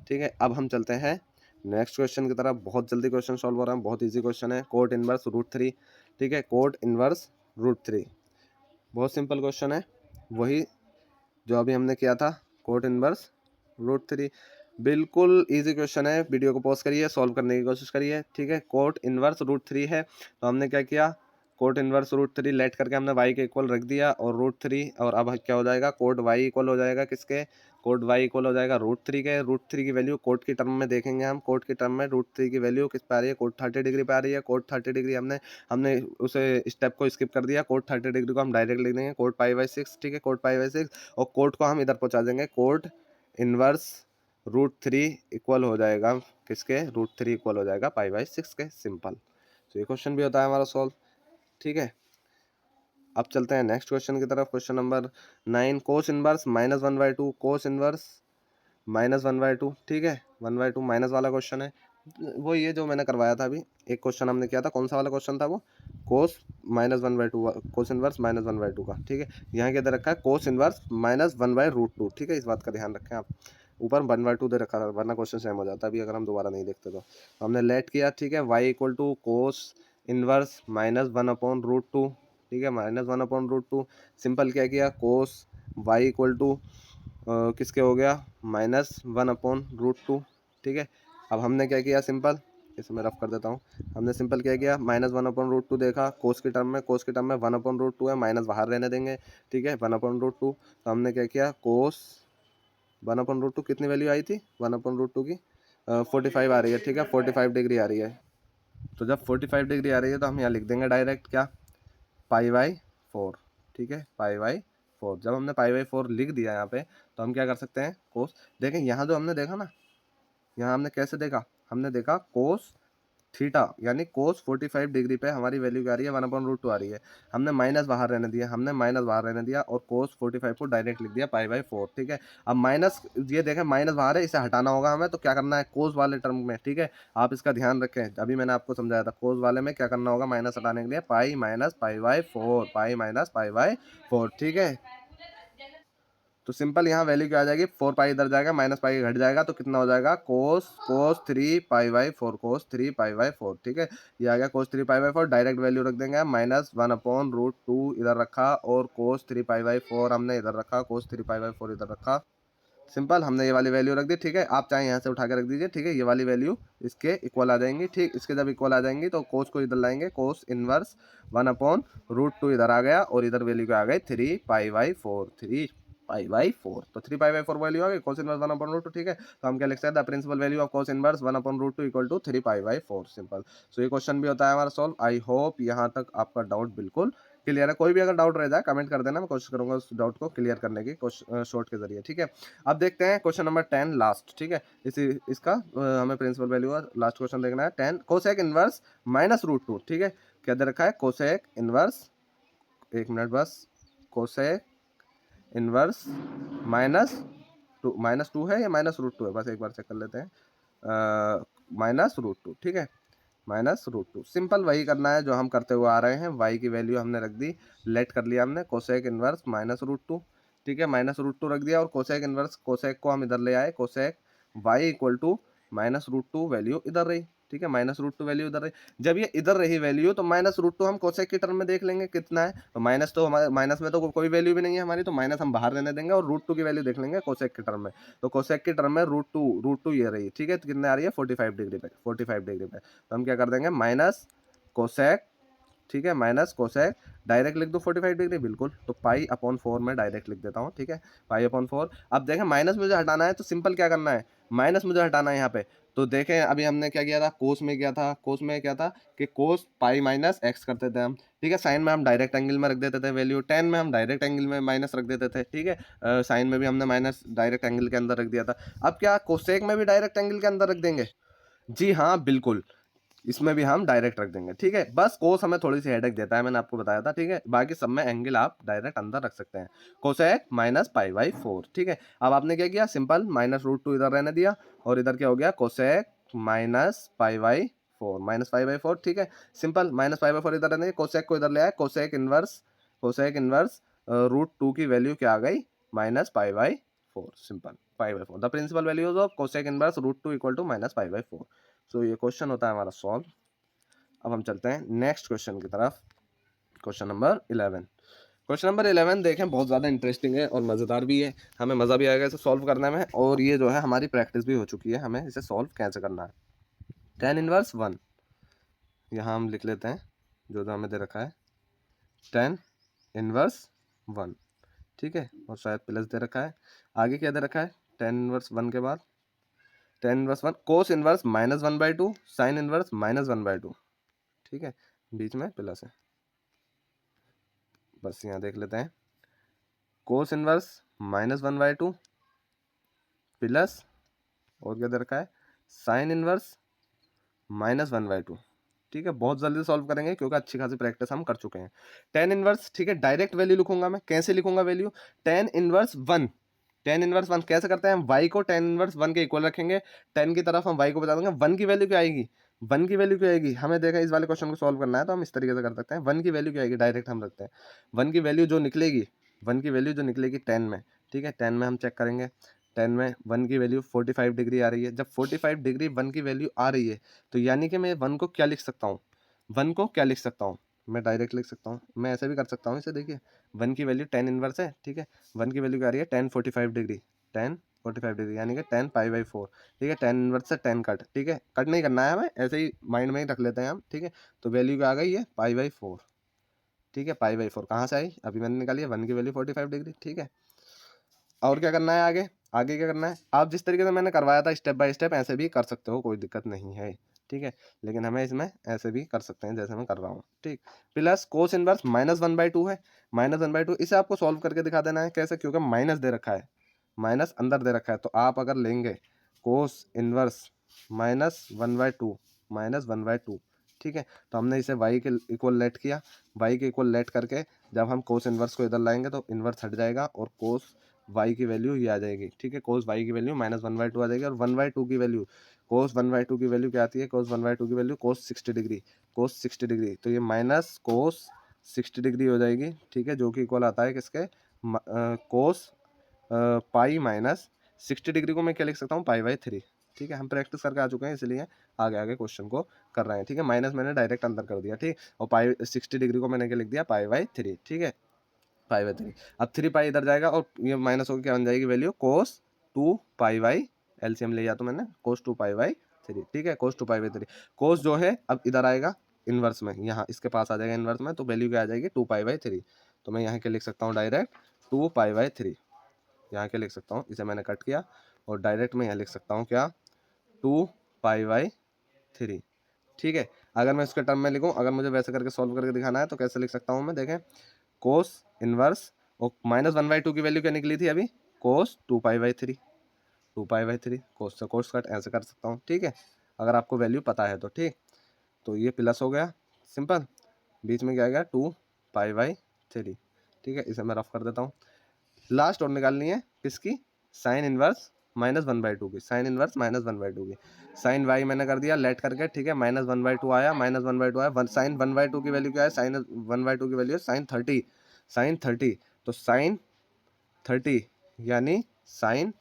ठीक है। अब हम चलते हैं नेक्स्ट क्वेश्चन की तरफ, बहुत जल्दी क्वेश्चन सॉल्व हो रहा है, बहुत इजी क्वेश्चन है, कोट इनवर्स √3, ठीक है, कोट इनवर्स √3, बहुत सिंपल क्वेश्चन है, वही जो अभी हमने किया था, कोट इनवर्स √3, बिल्कुल इजी क्वेश्चन है। वीडियो को पॉज करिए, सॉल्व करने की कोशिश करिए, ठीक है। कोट इनवर्स √3 है, तो हमने क्या किया, कोट इनवर्स √3 लेट करके हमने y के इक्वल रख दिया और √3, और अब क्या हो जाएगा, कोट y इक्वल हो जाएगा किसके, कोट y इक्वल हो जाएगा √3 के। √3 की वैल्यू कोट की टर्म में देखेंगे हम, कोट की टर्म में √3 की वैल्यू किस पे आ रही है, कोट 30 डिग्री पे आ रही है। कोट 30 डिग्री हमने उसे स्टेप को स्किप कर दिया, कोट 30 डिग्री को हम डायरेक्ट लिख देंगे कोट पाई बाई 6, ठीक है, कोट पाई बाई 6, और कोट को हम इधर पहुँचा देंगे, कोट इनवर्स √3 इक्वल हो जाएगा किसके, √3 इक्वल हो जाएगा पाई बाई 6 के, सिंपल। तो ये क्वेश्चन भी होता है हमारा सॉल्व, ठीक है। अब चलते हैं नेक्स्ट क्वेश्चन की तरफ, question number 9, cos inverse -1/2, cos inverse -1/2, ठीक है, 1/2 माइनस वाला क्वेश्चन है, वो ये जो मैंने करवाया था अभी, एक क्वेश्चन हमने किया था, कौन सा वाला क्वेश्चन था वो, कोस -1/2, कोस इनवर्स -1/2 का, ठीक है। यहाँ क्या दे रखा है, कोस इनवर्स -1/√2, ठीक है, इस बात का ध्यान रखें आप। ऊपर 1/2 दे रखा था, वरना क्वेश्चन सेम हो जाता है अभी अगर हम दोबारा नहीं देखते तो। हमने लेट किया, ठीक है, y equal to cos inverse -1/√2, ठीक है, -1/√2। सिंपल क्या किया, कोस y इक्वल टू किसके हो गया, -1/√2, ठीक है। अब हमने क्या किया, सिंपल, इसे मैं रफ कर देता हूँ। हमने सिंपल क्या किया, -1/√2 देखा कोस के टर्म में, कोस के टर्म में 1/√2 है, माइनस बाहर रहने देंगे, ठीक है, 1/√2। तो हमने क्या किया, कोस 1/√2 कितनी वैल्यू आई थी 1/√2 की, 45 आ रही है, ठीक है, 45 डिग्री आ रही है। तो जब 45 डिग्री आ रही है तो हम यहाँ लिख देंगे डायरेक्ट क्या, π/4, ठीक है, π/4। जब हमने π/4 लिख दिया यहाँ पे, तो हम क्या कर सकते हैं, कोस, देखें यहाँ जो हमने देखा ना, यहाँ हमने कैसे देखा, हमने देखा कोस थीटा, यानी कोस 45 डिग्री पे हमारी वैल्यू क्या आ रही है, 1/√2 आ रही है। हमने माइनस बाहर रहने दिया, हमने माइनस बाहर रहने दिया और कोस 45 को डायरेक्ट लिख दिया π/4, ठीक है। अब माइनस, ये देखें माइनस बाहर है, इसे हटाना होगा हमें, तो क्या करना है, कोस वाले टर्म में, ठीक है, आप इसका ध्यान रखें, अभी मैंने आपको समझाया था, कोस वाले में क्या करना होगा, माइनस हटाने के लिए पाई माइनस π/4, π-π/4, ठीक है। तो सिंपल यहाँ वैल्यू क्या आ जाएगी, 4 पाई इधर जाएगा, माइनस पाई घट जाएगा, तो कितना हो जाएगा, कोस 3 π/4, कोस 3 π/4, ठीक है। ये आ गया कोस 3 π/4, डायरेक्ट वैल्यू रख देंगे, -1/√2 इधर रखा और कोस 3 π/4 हमने इधर रखा, कोस 3 π/4 इधर रखा। सिंपल हमने ये वाली वैल्यू रख दी, ठीक है। आप चाहे यहाँ से उठा के रख दीजिए, ठीक है, ये वाली वैल्यू इसके इक्वल आ जाएंगी, ठीक। इसके जब इक्वल आ जाएंगी तो कोस को इधर लाएंगे, कोस इनवर्स 1/√2 इधर आ गया और इधर वैल्यू क्या आ गई, 3 π/4, 3 π/4। तो 3 π/4 वैल्यू आ गई, कोस इनवर्स 1/√2, ठीक है। तो हम क्या लिख सकते हैं, the principal value of cos inverse 1/√2 equal to 3 π/4, simple. So ये क्वेश्चन भी होता है हमारा सॉल्व। आई होप यहाँ तक आपका डाउट बिल्कुल क्लियर है। कोई भी अगर डाउट रह जाए कमेंट कर देना, मैं कोशिश करूंगा उस डाउट को क्लियर करने की शॉर्ट के जरिए, ठीक है। अब देखते हैं क्वेश्चन नंबर 10 लास्ट, ठीक है। इसका हमें प्रिंसिपल वैल्यू का लास्ट क्वेश्चन देखना है। 10 कोसेक इनवर्स -√2, ठीक है। क्या दे रखा है, कोसेक इनवर्स, एक मिनट बस, कोसेक इनवर्स -2 है या -√2 है, बस एक बार चेक कर लेते हैं, -√2, ठीक है, -√2। सिंपल वही करना है जो हम करते हुए आ रहे हैं। y की वैल्यू हमने रख दी, लेट कर लिया हमने, कोसेक इनवर्स -√2, ठीक है, -√2 रख दिया और कोसेक इनवर्स, कोसेक को हम इधर ले आए, cosec y equal to -√2 value इधर रही, ठीक है, -√2 वैल्यू इधर रही। जब ये इधर रही वैल्यू तो -√2 हम कोसेक की टर्म में देख लेंगे कितना है, तो माइनस, तो हमारे माइनस में तो कोई वैल्यू भी नहीं है हमारी, तो माइनस हम बाहर रहने देंगे और √2 की वैल्यू देख लेंगे कोसेक की टर्म में। तो कोसेक की टर्म में √2 ये रही, ठीक है, तो कितने आ रही है, 45 डिग्री पे, 45 डिग्री पे। तो हम क्या कर देंगे, माइनस कोसेक, ठीक है, माइनस कोसेक, डायरेक्ट लिख दो 45 डिग्री, बिल्कुल, तो π/4 में डायरेक्ट लिख देता हूँ, ठीक है, π/4। अब देखें माइनस मुझे हटाना है, तो सिंपल क्या करना है, माइनस मुझे हटाना है यहाँ पे। तो देखें अभी हमने क्या किया था, कोस में क्या था, कोस में क्या था कि कोस पाई माइनस एक्स करते थे हम, ठीक है। साइन में हम डायरेक्ट एंगल में रख देते थे वैल्यू, टेन में हम डायरेक्ट एंगल में माइनस रख देते थे, ठीक है। साइन में भी हमने माइनस डायरेक्ट एंगल के अंदर रख दिया था। अब क्या कोसेक में भी डायरेक्ट एंगल के अंदर रख देंगे, जी हाँ बिल्कुल, इसमें भी हम डायरेक्ट रख देंगे, ठीक है। बस कोस हमें थोड़ी सी हेडेक देता है, मैंने आपको बताया था, ठीक है। बाकी सब में एंगल आप डायरेक्ट अंदर रख सकते हैं, कोसेक -π/4, ठीक है। अब आपने क्या किया, सिंपल -√2 इधर रहने दिया और इधर क्या हो गया, कोसेक -π/4, ठीक है। सिंपल -π/4 इधर रहने दिया, कोसेक को इधर ले आया, कोसेक इनवर्स √2 की वैल्यू क्या आ गई, -π/4, simple, π/4। The principal values of cosec inverse √2 equal to -π/4। So ये क्वेश्चन होता है हमारा सॉल्व। अब हम चलते हैं नेक्स्ट क्वेश्चन की तरफ, क्वेश्चन नंबर 11। क्वेश्चन नंबर 11 देखें, बहुत ज़्यादा इंटरेस्टिंग है और मज़ेदार भी है, हमें मज़ा भी आएगा इसे सॉल्व करने में, और ये जो है हमारी प्रैक्टिस भी हो चुकी है, हमें इसे सॉल्व कैसे करना है। tan इनवर्स 1 यहाँ हम लिख लेते हैं, जो जो हमें दे रखा है, tan इनवर्स 1, ठीक है, और शायद प्लस दे रखा है। आगे क्या दे रखा है, tan इनवर्स 1 के बाद tan inverse 1, cos inverse -1/2, sign inverse -1/2, ठीक है, बीच में प्लस है, बस यहाँ देख लेते हैं, कोस इनवर्स -1/2 प्लस, और क्या दे रखा है, साइन इनवर्स -1/2, ठीक है। बहुत जल्दी सॉल्व करेंगे क्योंकि अच्छी खासी प्रैक्टिस हम कर चुके हैं। tan इनवर्स, ठीक है, डायरेक्ट वैल्यू लिखूंगा मैं, कैसे लिखूंगा value, tan inverse 1, tan inverse one कैसे करते हैं, वाई को टेन इनवर्स वन के इक्वल रखेंगे, टेन की तरफ हम वाई को बता देंगे, वन की वैल्यू क्या आएगी, वन की वैल्यू क्या आएगी, हमें देखा इस वाले क्वेश्चन को सॉल्व करना है तो हम इस तरीके से कर सकते हैं, वन की वैल्यू क्या आएगी डायरेक्ट हम रखते हैं, वन की वैल्यू जो निकलेगी, वन की वैल्यू जो निकलेगी टेन में, ठीक है, टेन में हम चेक करेंगे, टेन में वन की वैल्यू 45 डिग्री आ रही है, जब 45 डिग्री वन की वैल्यू आ रही है तो यानी कि मैं वन को क्या लिख सकता हूँ, वन को क्या लिख सकता हूँ, मैं डायरेक्ट लिख सकता हूँ, मैं ऐसे भी कर सकता हूँ इसे, देखिए वन की वैल्यू टेन इनवर्स है, ठीक है, वन की वैल्यू क्या आ रही है 10 45 डिग्री, 10 45 डिग्री यानी कि 10 पाई/4, ठीक है, टेन इनवर्स से 10 कट, ठीक है, कट नहीं करना है हमें, ऐसे ही माइंड में ही रख लेते हैं हम, ठीक है, तो वैल्यू क्या आ गई है पाई/4, ठीक है, पाई/4 कहाँ से आई, अभी मैंने निकाली है, वन की वैल्यू 45 डिग्री, ठीक है। और क्या करना है आगे, आगे क्या करना है, आप जिस तरीके से मैंने करवाया था स्टेप बाय स्टेप ऐसे भी कर सकते हो, कोई दिक्कत नहीं है, ठीक है, लेकिन हमें इसमें ऐसे भी कर सकते हैं जैसे मैं कर रहा हूँ, ठीक। प्लस कोस इनवर्स -1/2 है, -1/2 इसे आपको सॉल्व करके दिखा देना है, कैसे, क्योंकि माइनस दे रखा है, माइनस अंदर दे रखा है, तो आप अगर लेंगे कोस इनवर्स -1/2, -1/2, ठीक है, तो हमने इसे y के इक्वल लेट किया, y के इक्वल लेट करके जब हम कोस इनवर्स को इधर लाएंगे तो इनवर्स हट जाएगा और कोस y की वैल्यू ये आ जाएगी, ठीक है, कोस y की वैल्यू -1/2 आ जाएगी, और 1/2 की वैल्यू, कोस 1/2 की वैल्यू क्या आती है, कोस 1/2 की वैल्यू कोस 60 डिग्री, कोस 60 डिग्री, तो ये माइनस कोस 60 डिग्री हो जाएगी, ठीक है, जो कि इक्वल आता है किसके, कोस पाई -60 डिग्री को मैं क्या लिख सकता हूँ, पाई/3, ठीक है, हम प्रैक्टिस करके आ चुके हैं इसलिए आगे आगे क्वेश्चन को कर रहे हैं, ठीक है, माइनस मैंने डायरेक्ट अंदर कर दिया, ठीक, और पाई 60 डिग्री को मैंने क्या लिख दिया, पाई/3, ठीक है, पाई/3, अब 3 पाई इधर जाएगा और ये माइनस होकर क्या बन जाएगी वैल्यू, कोस 2 पाई/, एलसीएम ले लिया तो मैंने, कोस 2 पाई/3, ठीक है, कोस 2 पाई/3, कोस जो है अब इधर आएगा इनवर्स में, यहाँ इसके पास आ जाएगा इनवर्स में, तो वैल्यू क्या आ जाएगी 2 पाई/3, तो मैं यहाँ क्या लिख सकता हूँ डायरेक्ट 2 पाई/3, यहाँ क्या लिख सकता हूँ, इसे मैंने कट किया और डायरेक्ट मैं यहाँ लिख सकता हूँ क्या, 2 पाई/3, ठीक है। अगर मैं इसके टर्म में लिखूँ, अगर मुझे वैसे करके सॉल्व करके दिखाना है तो कैसे लिख सकता हूँ मैं, देखें, कोस इनवर्स और -1/2 की वैल्यू क्या निकली थी अभी, कोस 2 पाई/3, 2 पाई/3, कोस से कोस कट ऐसे कर सकता हूँ, ठीक है, अगर आपको वैल्यू पता है तो, ठीक, तो ये प्लस हो गया, सिंपल, बीच में क्या आ गया 2 पाई/3, ठीक है, इसे मैं रफ कर देता हूँ। लास्ट और निकालनी है किसकी, साइन इनवर्स -1/2 की, साइन इनवर्स -1/2 की, साइन वाई मैंने कर दिया लेट करके, ठीक है, -1/2 आया, -1/2 आया, साइन 1/2 की वैल्यू क्या है, साइन 1/2 की वैल्यू है साइन 30, साइन 30, तो साइन 30 यानी साइन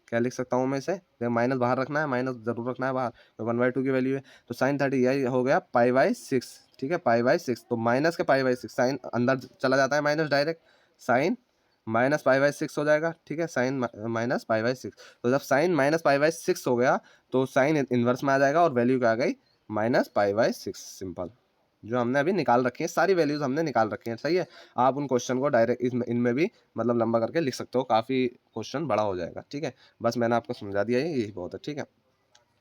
क्या लिख सकता हूँ मैं इसे, माइनस बाहर रखना है, माइनस जरूर रखना है बाहर, तो 1/2 की वैल्यू है, तो साइन 30 यही हो गया पाई/6, ठीक है, पाई/6, तो माइनस के पाई/6, साइन अंदर चला जाता है माइनस डायरेक्ट, साइन -पाई/6 हो जाएगा, ठीक है, साइन -पाई/6, तो जब साइन -पाई/6 हो गया तो साइन इनवर्स में आ जाएगा और वैल्यू क्या आ गई -पाई/6, सिंपल, जो हमने अभी निकाल रखी है, सारी वैल्यूज हमने निकाल रखी हैं, सही है। आप उन क्वेश्चन को डायरेक्ट इसमें इनमें भी मतलब लंबा करके लिख सकते हो, काफ़ी क्वेश्चन बड़ा हो जाएगा, ठीक है, बस मैंने आपको समझा दिया है, यही बहुत है, ठीक है।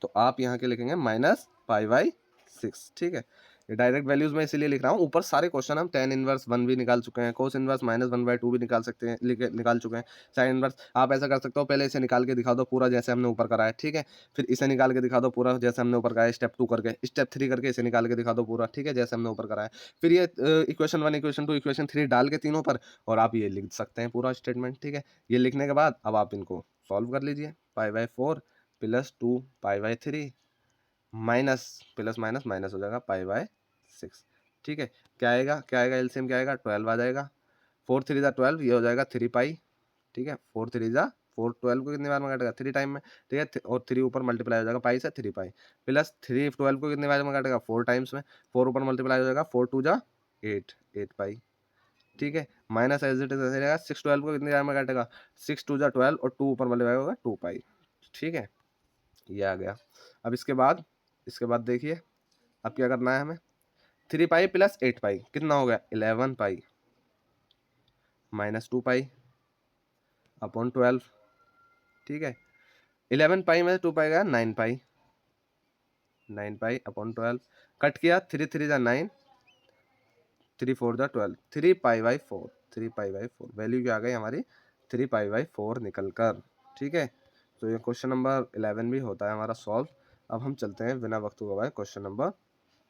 तो आप यहाँ के लिखेंगे -पाई/6, ठीक है, ये डायरेक्ट वैल्यूज में इसीलिए लिख रहा हूँ, ऊपर सारे क्वेश्चन हम tan इनवर्स 1 भी निकाल चुके हैं, कोस इनवर्स -1/2 भी निकाल सकते हैं, निकाल चुके हैं, साइन इनवर्स आप ऐसा कर सकते हो, पहले इसे निकाल के दिखा दो पूरा जैसे हमने ऊपर करा है, ठीक है, फिर इसे निकाल के दिखा दो पूरा जैसे हमने ऊपर करा है, स्टेप 2 करके, स्टेप 3 करके इसे निकाल के दिखा दो पूरा, ठीक है, जैसे हमने ऊपर करा है, फिर ये इक्वेशन 1 इक्वेशन 2 इक्वेशन 3 डाल के तीनों पर, और आप ये लिख सकते हैं पूरा स्टेटमेंट, ठीक है, ये लिखने के बाद अब आप इनको सॉल्व कर लीजिए, पाई/4 + 2 पाई/3 माइनस प्लस माइनस माइनस हो जाएगा पाई/6, ठीक है, क्या आएगा, क्या आएगा, एलसीएम क्या आएगा 12 आ जाएगा, 4 3 = 12, ये हो जाएगा 3 पाई, ठीक है, 4 3 = 4, 12 को कितनी बार में काटेगा 3 टाइम में, ठीक है, और 3 ऊपर मल्टीप्लाई हो जाएगा पाई से 3 पाई, प्लस 3 12 को कितनी बार में काटेगा 4 टाइम्स में, 4 ऊपर मल्टीप्लाई हो जाएगा 4 2 = 8, 8 पाई, ठीक है, माइनस एज इट इज ऐसे रहेगा, 6 12 को कितनी बार में काटेगा 6 2 = 12 और 2 ऊपर मल्टीप्लाई होगा 2 पाई, ठीक है, ये आ गया। अब इसके बाद देखिए अब क्या करना है हमें, 3 पाई + 8 पाई कितना हो गया 11 पाई -2 पाई अपॉन 12, ठीक है, 11 पाई में से 2 पाई गया 9 पाई, 9 पाई अपॉन 12, कट किया 3 3 = 9, 3 4 = 12, 3 पाई/4, 3 पाई/4 वैल्यू क्या आ गई हमारी 3 पाई/4 निकल कर, ठीक है, तो ये क्वेश्चन नंबर 11 भी होता है हमारा सॉल्व। अब हम चलते हैं बिना वक्त गवाए क्वेश्चन नंबर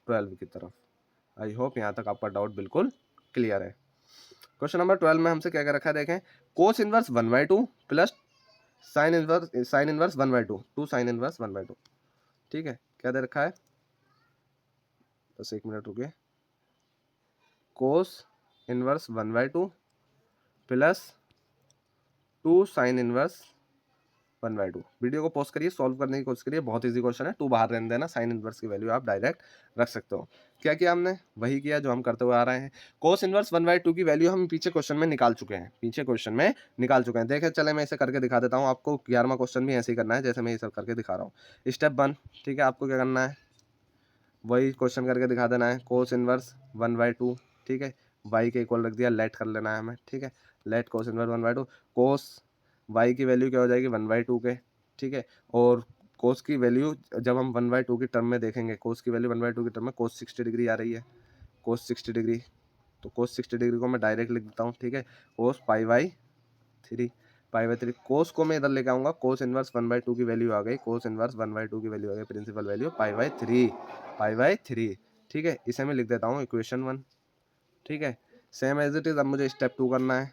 12 की तरफ। आई होप यहाँ तक आपका डाउट बिल्कुल क्लियर है। क्वेश्चन नंबर 12 में हमसे क्या क्या रखा है देखें, cos inverse 1/2 + sign inverse 1/2, 2 sign inverse 1/2, ठीक है। क्या दे रखा है, बस 1 मिनट रुकिए, cos inverse 1/2 plus 2 sign inverse 1/2। Video को पॉज करिए, सॉल्व करने की कोशिश करिए, बहुत इजी क्वेश्चन है। 2 बाहर रहने देना, साइन इनवर्स की वैल्यू आप डायरेक्ट रख सकते हो। क्या किया हमने, वही किया जो हम करते हुए आ रहे हैं। कोस इनवर्स 1/2 की वैल्यू हम पीछे क्वेश्चन में निकाल चुके हैं, देखे चले मैं इसे करके दिखा देता हूँ आपको। 11वां क्वेश्चन भी ऐसे ही करना है जैसे मैं ये सब करके दिखा रहा हूँ। स्टेप 1, ठीक है, आपको क्या करना है, वही क्वेश्चन करके दिखा देना है। कोस इनवर्स 1/2, ठीक है, वाई के इक्वल रख दिया, लेट कर लेना है हमें, ठीक है। Late cos inverse 1/2, cos y की वैल्यू क्या हो जाएगी 1/2 के, ठीक है। और कोस की वैल्यू जब हम 1/2 की टर्म में देखेंगे, कोस की वैल्यू 1/2 की टर्म में कोस 60 डिग्री आ रही है, कोस 60 डिग्री। तो कोस 60 डिग्री को मैं डायरेक्ट लिख देता हूँ, ठीक है, कोस पाई बाई 3 कोस को मैं इधर लेके आऊँगा, कोस इनवर्स 1/2 की वैल्यू आ गई, कोस इनवर्स 1/2 की वैल्यू आ गई, प्रिंसिपल वैल्यू पाई बाई 3, ठीक है। इसे मैं लिख देता हूँ इक्वेशन 1, ठीक है। सेम एज इट इज अब मुझे स्टेप 2 करना है।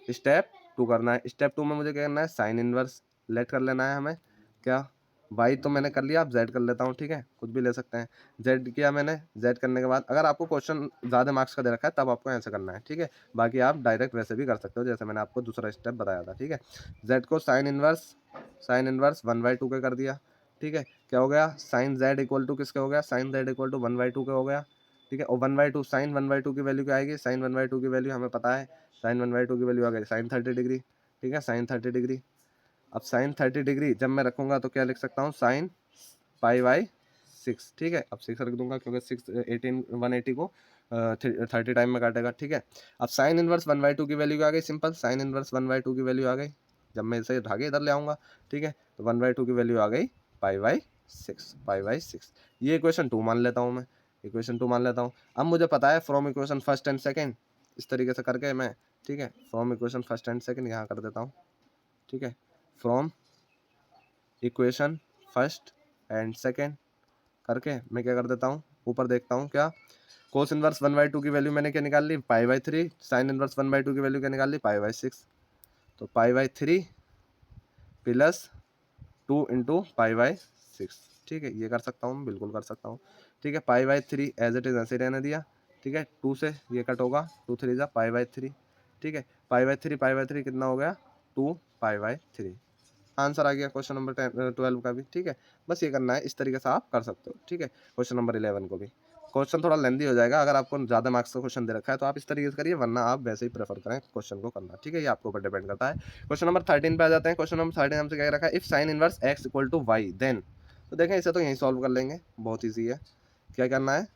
स्टेप 2 में मुझे क्या करना है, साइन इनवर्स लेट कर लेना है हमें। क्या, वाई तो मैंने कर लिया, अब जेड कर लेता हूँ, ठीक है, कुछ भी ले सकते हैं। जेड किया मैंने, जेड करने के बाद अगर आपको क्वेश्चन ज़्यादा मार्क्स का दे रखा है तब आपको ऐसे करना है, ठीक है। बाकी आप डायरेक्ट वैसे भी कर सकते हो जैसे मैंने आपको दूसरा स्टेप बताया था, ठीक है। जेड को साइन इनवर्स 1/2 के कर दिया, ठीक है। क्या हो गया, साइन जेड इक्वल टू किसके हो गया, साइन जेड इक्वल टू 1/2 के हो गया, ठीक है। और 1/2 साइन 1/2 की वैल्यू क्या आएगी, साइन 1/2 की वैल्यू हमें पता है, साइन 1/2 की वैल्यू आ गई साइन 30 डिग्री, ठीक है, साइन 30 डिग्री। अब साइन 30 डिग्री जब मैं रखूंगा तो क्या लिख सकता हूँ, साइन पाई/6, ठीक है। अब 6 रख दूंगा क्योंकि 180 को 30 टाइम में काटेगा, ठीक है। अब साइन इनवर्स 1/2 की वैल्यू आ गई, सिंपल साइन इनवर्स 1/2 की वैल्यू आ गई। जब मैं इसे भागे इधर ले आऊँगा, ठीक है, तो 1/2 की वैल्यू आ गई पाई/6। ये इक्वेशन 2 मान लेता हूँ मैं, इक्वेशन 2 मान लेता हूँ। अब मुझे पता है from equation first and second, इस तरीके से करके मैं, ठीक है, from equation first and second यहाँ कर देता हूँ, ठीक है। From equation first and second करके मैं क्या कर देता हूँ, ऊपर देखता हूँ क्या, कोस इनवर्स 1/2 की वैल्यू मैंने क्या निकाल ली, पाई/3, साइन इनवर्स 1/2 की वैल्यू क्या निकाल ली, पाई/6। तो पाई/3 प्लस 2 इंटू पाई/6, ठीक है, ये कर सकता हूँ, बिल्कुल कर सकता हूँ, ठीक है। पाई/3 एज इट इज ऐसे रहने दिया, ठीक है। 2 से ये कट होगा, 2 3 जा पाई/3, ठीक है। पाई/3 कितना हो गया, 2 पाई/3। आंसर आ गया क्वेश्चन नंबर 12 का भी, ठीक है। बस ये करना है, इस तरीके से आप कर सकते हो, ठीक है। क्वेश्चन नंबर 11 को भी, क्वेश्चन थोड़ा लेंदी हो जाएगा, अगर आपको ज़्यादा मार्क्स का क्वेश्चन दे रखा है तो आप इस तरीके से करिए, वरना आप वैसे ही प्रेफर करें क्वेश्चन को करना, ठीक है। ये आपके ऊपर डिपेंड करता है। क्वेश्चन नंबर 13 पे आ जाते हैं। क्वेश्चन नंबर 13 हमसे क्या रखा है, if sine inverse x equal to y then, तो देखें इसे तो यहीं सॉल्व कर लेंगे, बहुत ईजी है। क्या करना है,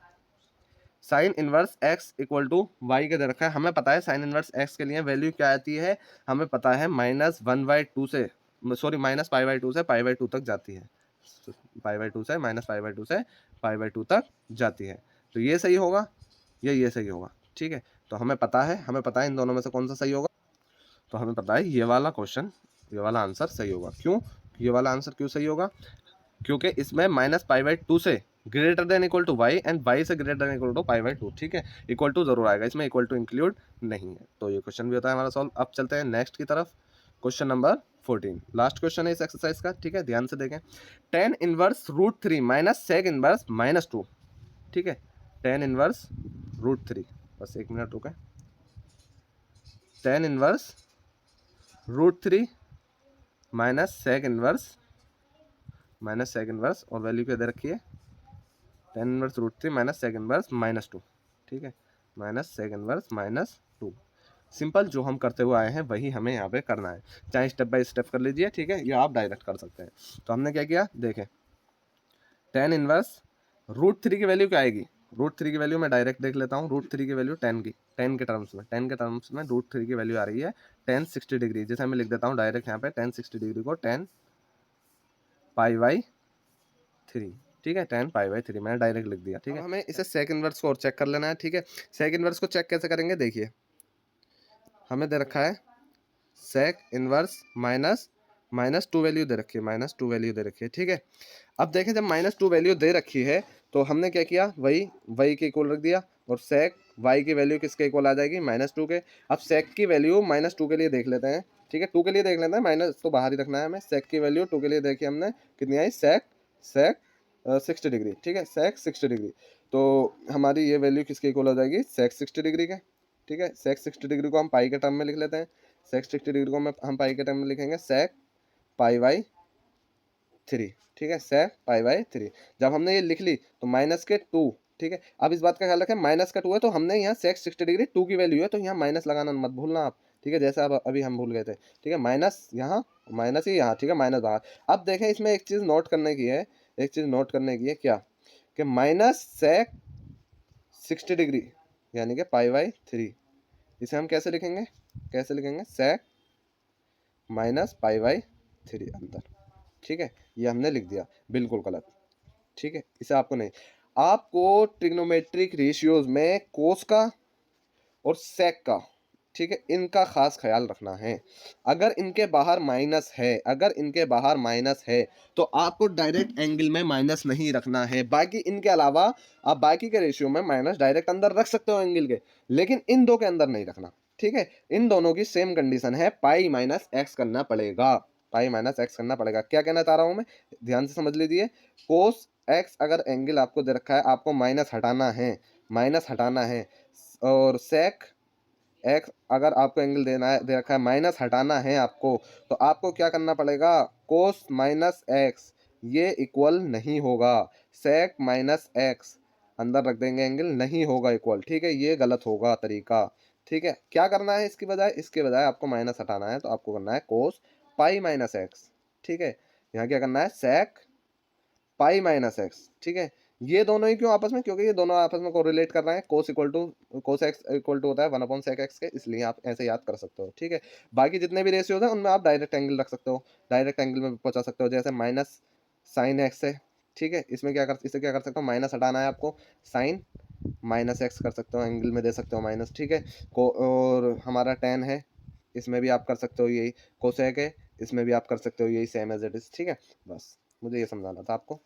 sine inverse x equal to y के दे रखा है, हमें पता है साइन इनवर्स x के लिए वैल्यू क्या आती है, हमें पता है -1/2 से, सॉरी -पाई/2 से पाई/2 तक जाती है, पाई/2 से -पाई/2 से पाई/2 तक जाती है। तो ये सही होगा, ये सही होगा, ठीक है। तो हमें पता है इन दोनों में से कौन सा सही होगा, तो हमें पता है ये वाला क्वेश्चन, ये वाला आंसर सही होगा। क्यों, ये वाला आंसर क्यों सही होगा, क्योंकि इसमें -पाई/2 से greater than equal to y and y से ग्रेटर देन इक्वल टू पाई/2, ठीक है। इक्वल टू जरूर आएगा इसमें, इक्वल टू इंक्लूड नहीं है। तो ये क्वेश्चन भी होता है हमारा सॉल्व। अब चलते हैं नेक्स्ट की तरफ, क्वेश्चन नंबर 14, लास्ट क्वेश्चन है इस एक्सरसाइज का, ठीक है, ध्यान से देखें। tan inverse √3 minus sec inverse -2, ठीक है, tan इनवर्स √3, बस 1 मिनट रुके, tan inverse √3 minus sec inverse और वैल्यू क्या दे रखी है, tan inverse √3 minus sec inverse -2, ठीक है, माइनस sec इनवर्स -2। सिंपल जो हम करते हुए आए हैं वही हमें यहाँ पे करना है, चाहे स्टेप बाय स्टेप कर लीजिए, ठीक है, या आप डायरेक्ट कर सकते हैं। तो हमने क्या किया, देखें, tan इनवर्स √3 की वैल्यू क्या आएगी, √3 की वैल्यू मैं डायरेक्ट देख लेता हूँ। √3 की वैल्यू tan के टर्म्स में √3 की वैल्यू आ रही है tan 60 डिग्री, जैसे मैं लिख देता हूँ डायरेक्ट यहाँ पे tan 60 डिग्री को tan पाई/3, ठीक है, tan पाई/3 मैंने डायरेक्ट लिख दिया, ठीक है। हमें इसे सेक इनवर्स को और चेक कर लेना है, ठीक है। सेक इनवर्स को चेक कैसे करेंगे, देखिए हमें दे रखा है सेक इनवर्स -2 वैल्यू दे रखी है, -2 वैल्यू दे रखी है, ठीक है। अब देखें जब -2 वैल्यू दे रखी है तो हमने क्या किया, वही के इक्वल रख दिया और सेक y की वैल्यू किसके इक्वल आ जाएगी, -2 के। अब sec की वैल्यू -2 के लिए देख लेते हैं, ठीक है, 2 के लिए देख लेते हैं, माइनस तो बाहर ही रखना है हमें। sec की वैल्यू 2 के लिए देखी हमने, कितनी आई, sec 60 डिग्री, ठीक है, sec 60 डिग्री। तो हमारी ये वैल्यू किसके इक्वल हो जाएगी, sec 60 डिग्री के, ठीक है। sec 60 डिग्री को हम पाई के टर्म में लिख लेते हैं, sec 60 डिग्री को हम पाई के टर्म में लिखेंगे sec π/3, ठीक है, sec π/3। जब हमने ये लिख ली तो -2, ठीक है। अब इस बात का ख्याल रखें, -2 है तो हमने यहाँ sec 60 डिग्री 2 की वैल्यू है तो यहाँ माइनस लगाना मत भूलना आप, ठीक है, जैसे अब अभी हम भूल गए थे, ठीक है, माइनस यहाँ, माइनस ही यहाँ, ठीक है, माइनस बाहर। अब देखें इसमें एक चीज़ नोट करने की है, एक चीज़ नोट करने की है, क्या कि -sec 60 डिग्री यानी कि π/3, इसे हम कैसे लिखेंगे, कैसे लिखेंगे, sec -π/3 अंदर, ठीक है, ये हमने लिख दिया, बिल्कुल गलत, ठीक है, इसे आपको नहीं, आपको ट्रिग्नोमेट्रिक रेशियोज में कोस का और सेक का, ठीक है, इनका खास ख्याल रखना है। अगर इनके बाहर माइनस है, अगर इनके बाहर माइनस है तो आपको डायरेक्ट एंगल में माइनस नहीं रखना है। बाकी इनके अलावा आप बाकी के रेशियो में माइनस डायरेक्ट अंदर रख सकते हो एंगल के, लेकिन इन दो के अंदर नहीं रखना, ठीक है। इन दोनों की सेम कंडीशन है, पाई माइनस एक्स करना पड़ेगा, पाई माइनस एक्स करना पड़ेगा। क्या कहना चाह रहा हूं मैं, ध्यान से समझ लीजिए। कोस एक्स अगर एंगल आपको दे रखा है, आपको माइनस हटाना है, माइनस हटाना है, और सेक एक्स अगर आपको एंगल देना है, दे रखा है, माइनस हटाना है आपको, तो आपको क्या करना पड़ेगा, कोस माइनस एक्स, ये इक्वल नहीं होगा, सेक माइनस एक्स अंदर रख देंगे एंगल, नहीं होगा इक्वल, ठीक है, ये गलत होगा तरीका, ठीक है। क्या करना है इसकी बजाय, इसके बजाय आपको माइनस हटाना है तो आपको करना है कोस पाई माइनस एक्स, ठीक है। यहाँ क्या करना है, सेक पाई माइनस एक्स, ठीक है। ये दोनों ही क्यों आपस में, क्योंकि ये दोनों आपस में कोरिलेट कर रहे हैं, कोस एक्स इक्वल टू होता है 1/sec x के, इसलिए आप ऐसे याद कर सकते हो, ठीक है। बाकी जितने भी रेशियोज हैं उनमें आप डायरेक्ट एंगल रख सकते हो, डायरेक्ट एंगल में पहुंचा सकते हो, जैसे माइनस साइन एक्स है, ठीक है, इसमें क्या कर, इससे क्या कर सकते हो, माइनस हटाना है आपको, साइन माइनस एक्स कर सकते हो, एंगल में दे सकते हो माइनस, ठीक है। और हमारा टेन है, इसमें भी आप कर सकते हो यही, कोसेक है, इसमें भी आप कर सकते हो यही, सेम एज इट इज, ठीक है। बस मुझे ये समझाना था आपको,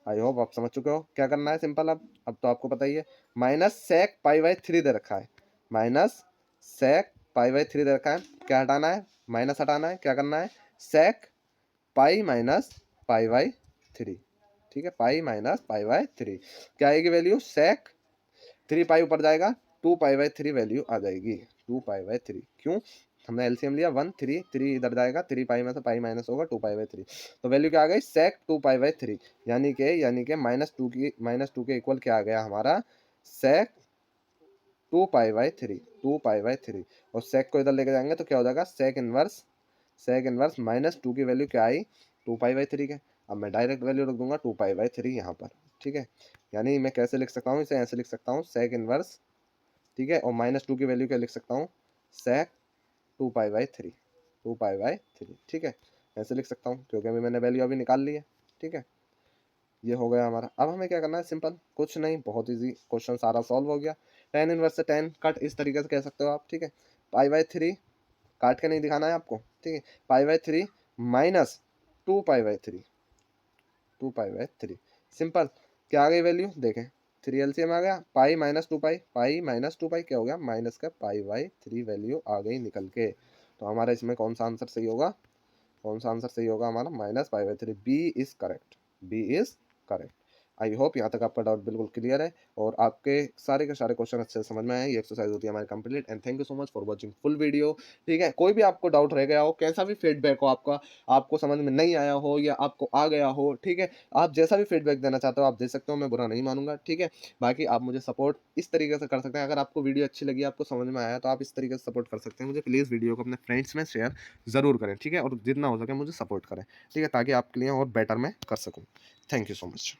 आई होप आप समझ चुके हो क्या करना है, सिंपल। अब तो आपको पता ही है, -sec π/3 दे रखा है, -sec π/3 दे रखा है, क्या हटाना है, माइनस हटाना है, क्या करना है, sec पाई माइनस π/3, ठीक है, पाई माइनस π/3, क्या आएगी वैल्यू, sec 3 पाई ऊपर जाएगा, 2π/3 वैल्यू आ जाएगी, 2π/3, क्यों, हमने एलसीएम लिया 1 3 3 इधर जाएगा, 3 पाई में से पाई माइनस होगा, 2π/3, तो वैल्यू क्या आ गई, sec 2π/3, यानी कि -2 के इक्वल क्या आ गया हमारा, sec 2π/3, और sec को इधर लेके जाएंगे तो क्या हो जाएगा, sec इनवर्स -2 की वैल्यू क्या आई, 2π/3 के। अब मैं डायरेक्ट वैल्यू रख दूंगा 2π/3 यहाँ पर, ठीक है। यानी मैं कैसे लिख सकता हूँ, इसे ऐसे लिख सकता हूँ, sec इनवर्स, ठीक है, और -2 की वैल्यू क्या लिख सकता हूँ, sec 2π/3, ठीक है, ऐसे लिख सकता हूँ क्योंकि अभी मैंने वैल्यू अभी निकाल ली है, ठीक है। ये हो गया हमारा। अब हमें क्या करना है, सिंपल, कुछ नहीं, बहुत इजी, क्वेश्चन सारा सॉल्व हो गया। tan इनवर्स से tan कट इस तरीके से कह सकते हो आप, ठीक है, π/3 काट के नहीं दिखाना है आपको, ठीक है, π/3 माइनस 2π/3, सिंपल। क्या आ गई वैल्यू, देखें, 3 एलसीएम आ गया, पाई माइनस 2π, पाई माइनस 2π क्या हो गया, माइनस का π/3 वैल्यू आ गई निकल के। तो हमारा इसमें कौन सा आंसर सही होगा, कौन सा आंसर सही होगा हमारा, -π/3, B is correct, B is correct. I hope यहाँ तक आपका डाउट बिल्कुल क्लियर है और आपके सारे के सारे क्वेश्चन अच्छे से समझ में आए। ये एक्सरसाइज होती है हमारी complete, and thank you so much for watching full video, ठीक है। कोई भी आपको डाउट रह गया हो, कैसा भी फीडबैक हो आपका, आपको समझ में नहीं आया हो या आपको आ गया हो, ठीक है, आप जैसा भी फीडबैक देना चाहते हो आप दे सकते हो, मैं बुरा नहीं मानूंगा, ठीक है। बाकी आप मुझे सपोर्ट इस तरीके से कर सकते हैं, अगर आपको वीडियो अच्छी लगी, आपको समझ में आया तो आप इस तरीके से सपोर्ट कर सकते हैं मुझे। प्लीज़ वीडियो को अपने फ्रेंड्स में शेयर ज़रूर करें, ठीक है, और जितना हो सके मुझे सपोर्ट करें, ठीक है, ताकि आपके लिए और बेटर मैं कर सकूँ। Thank you so much.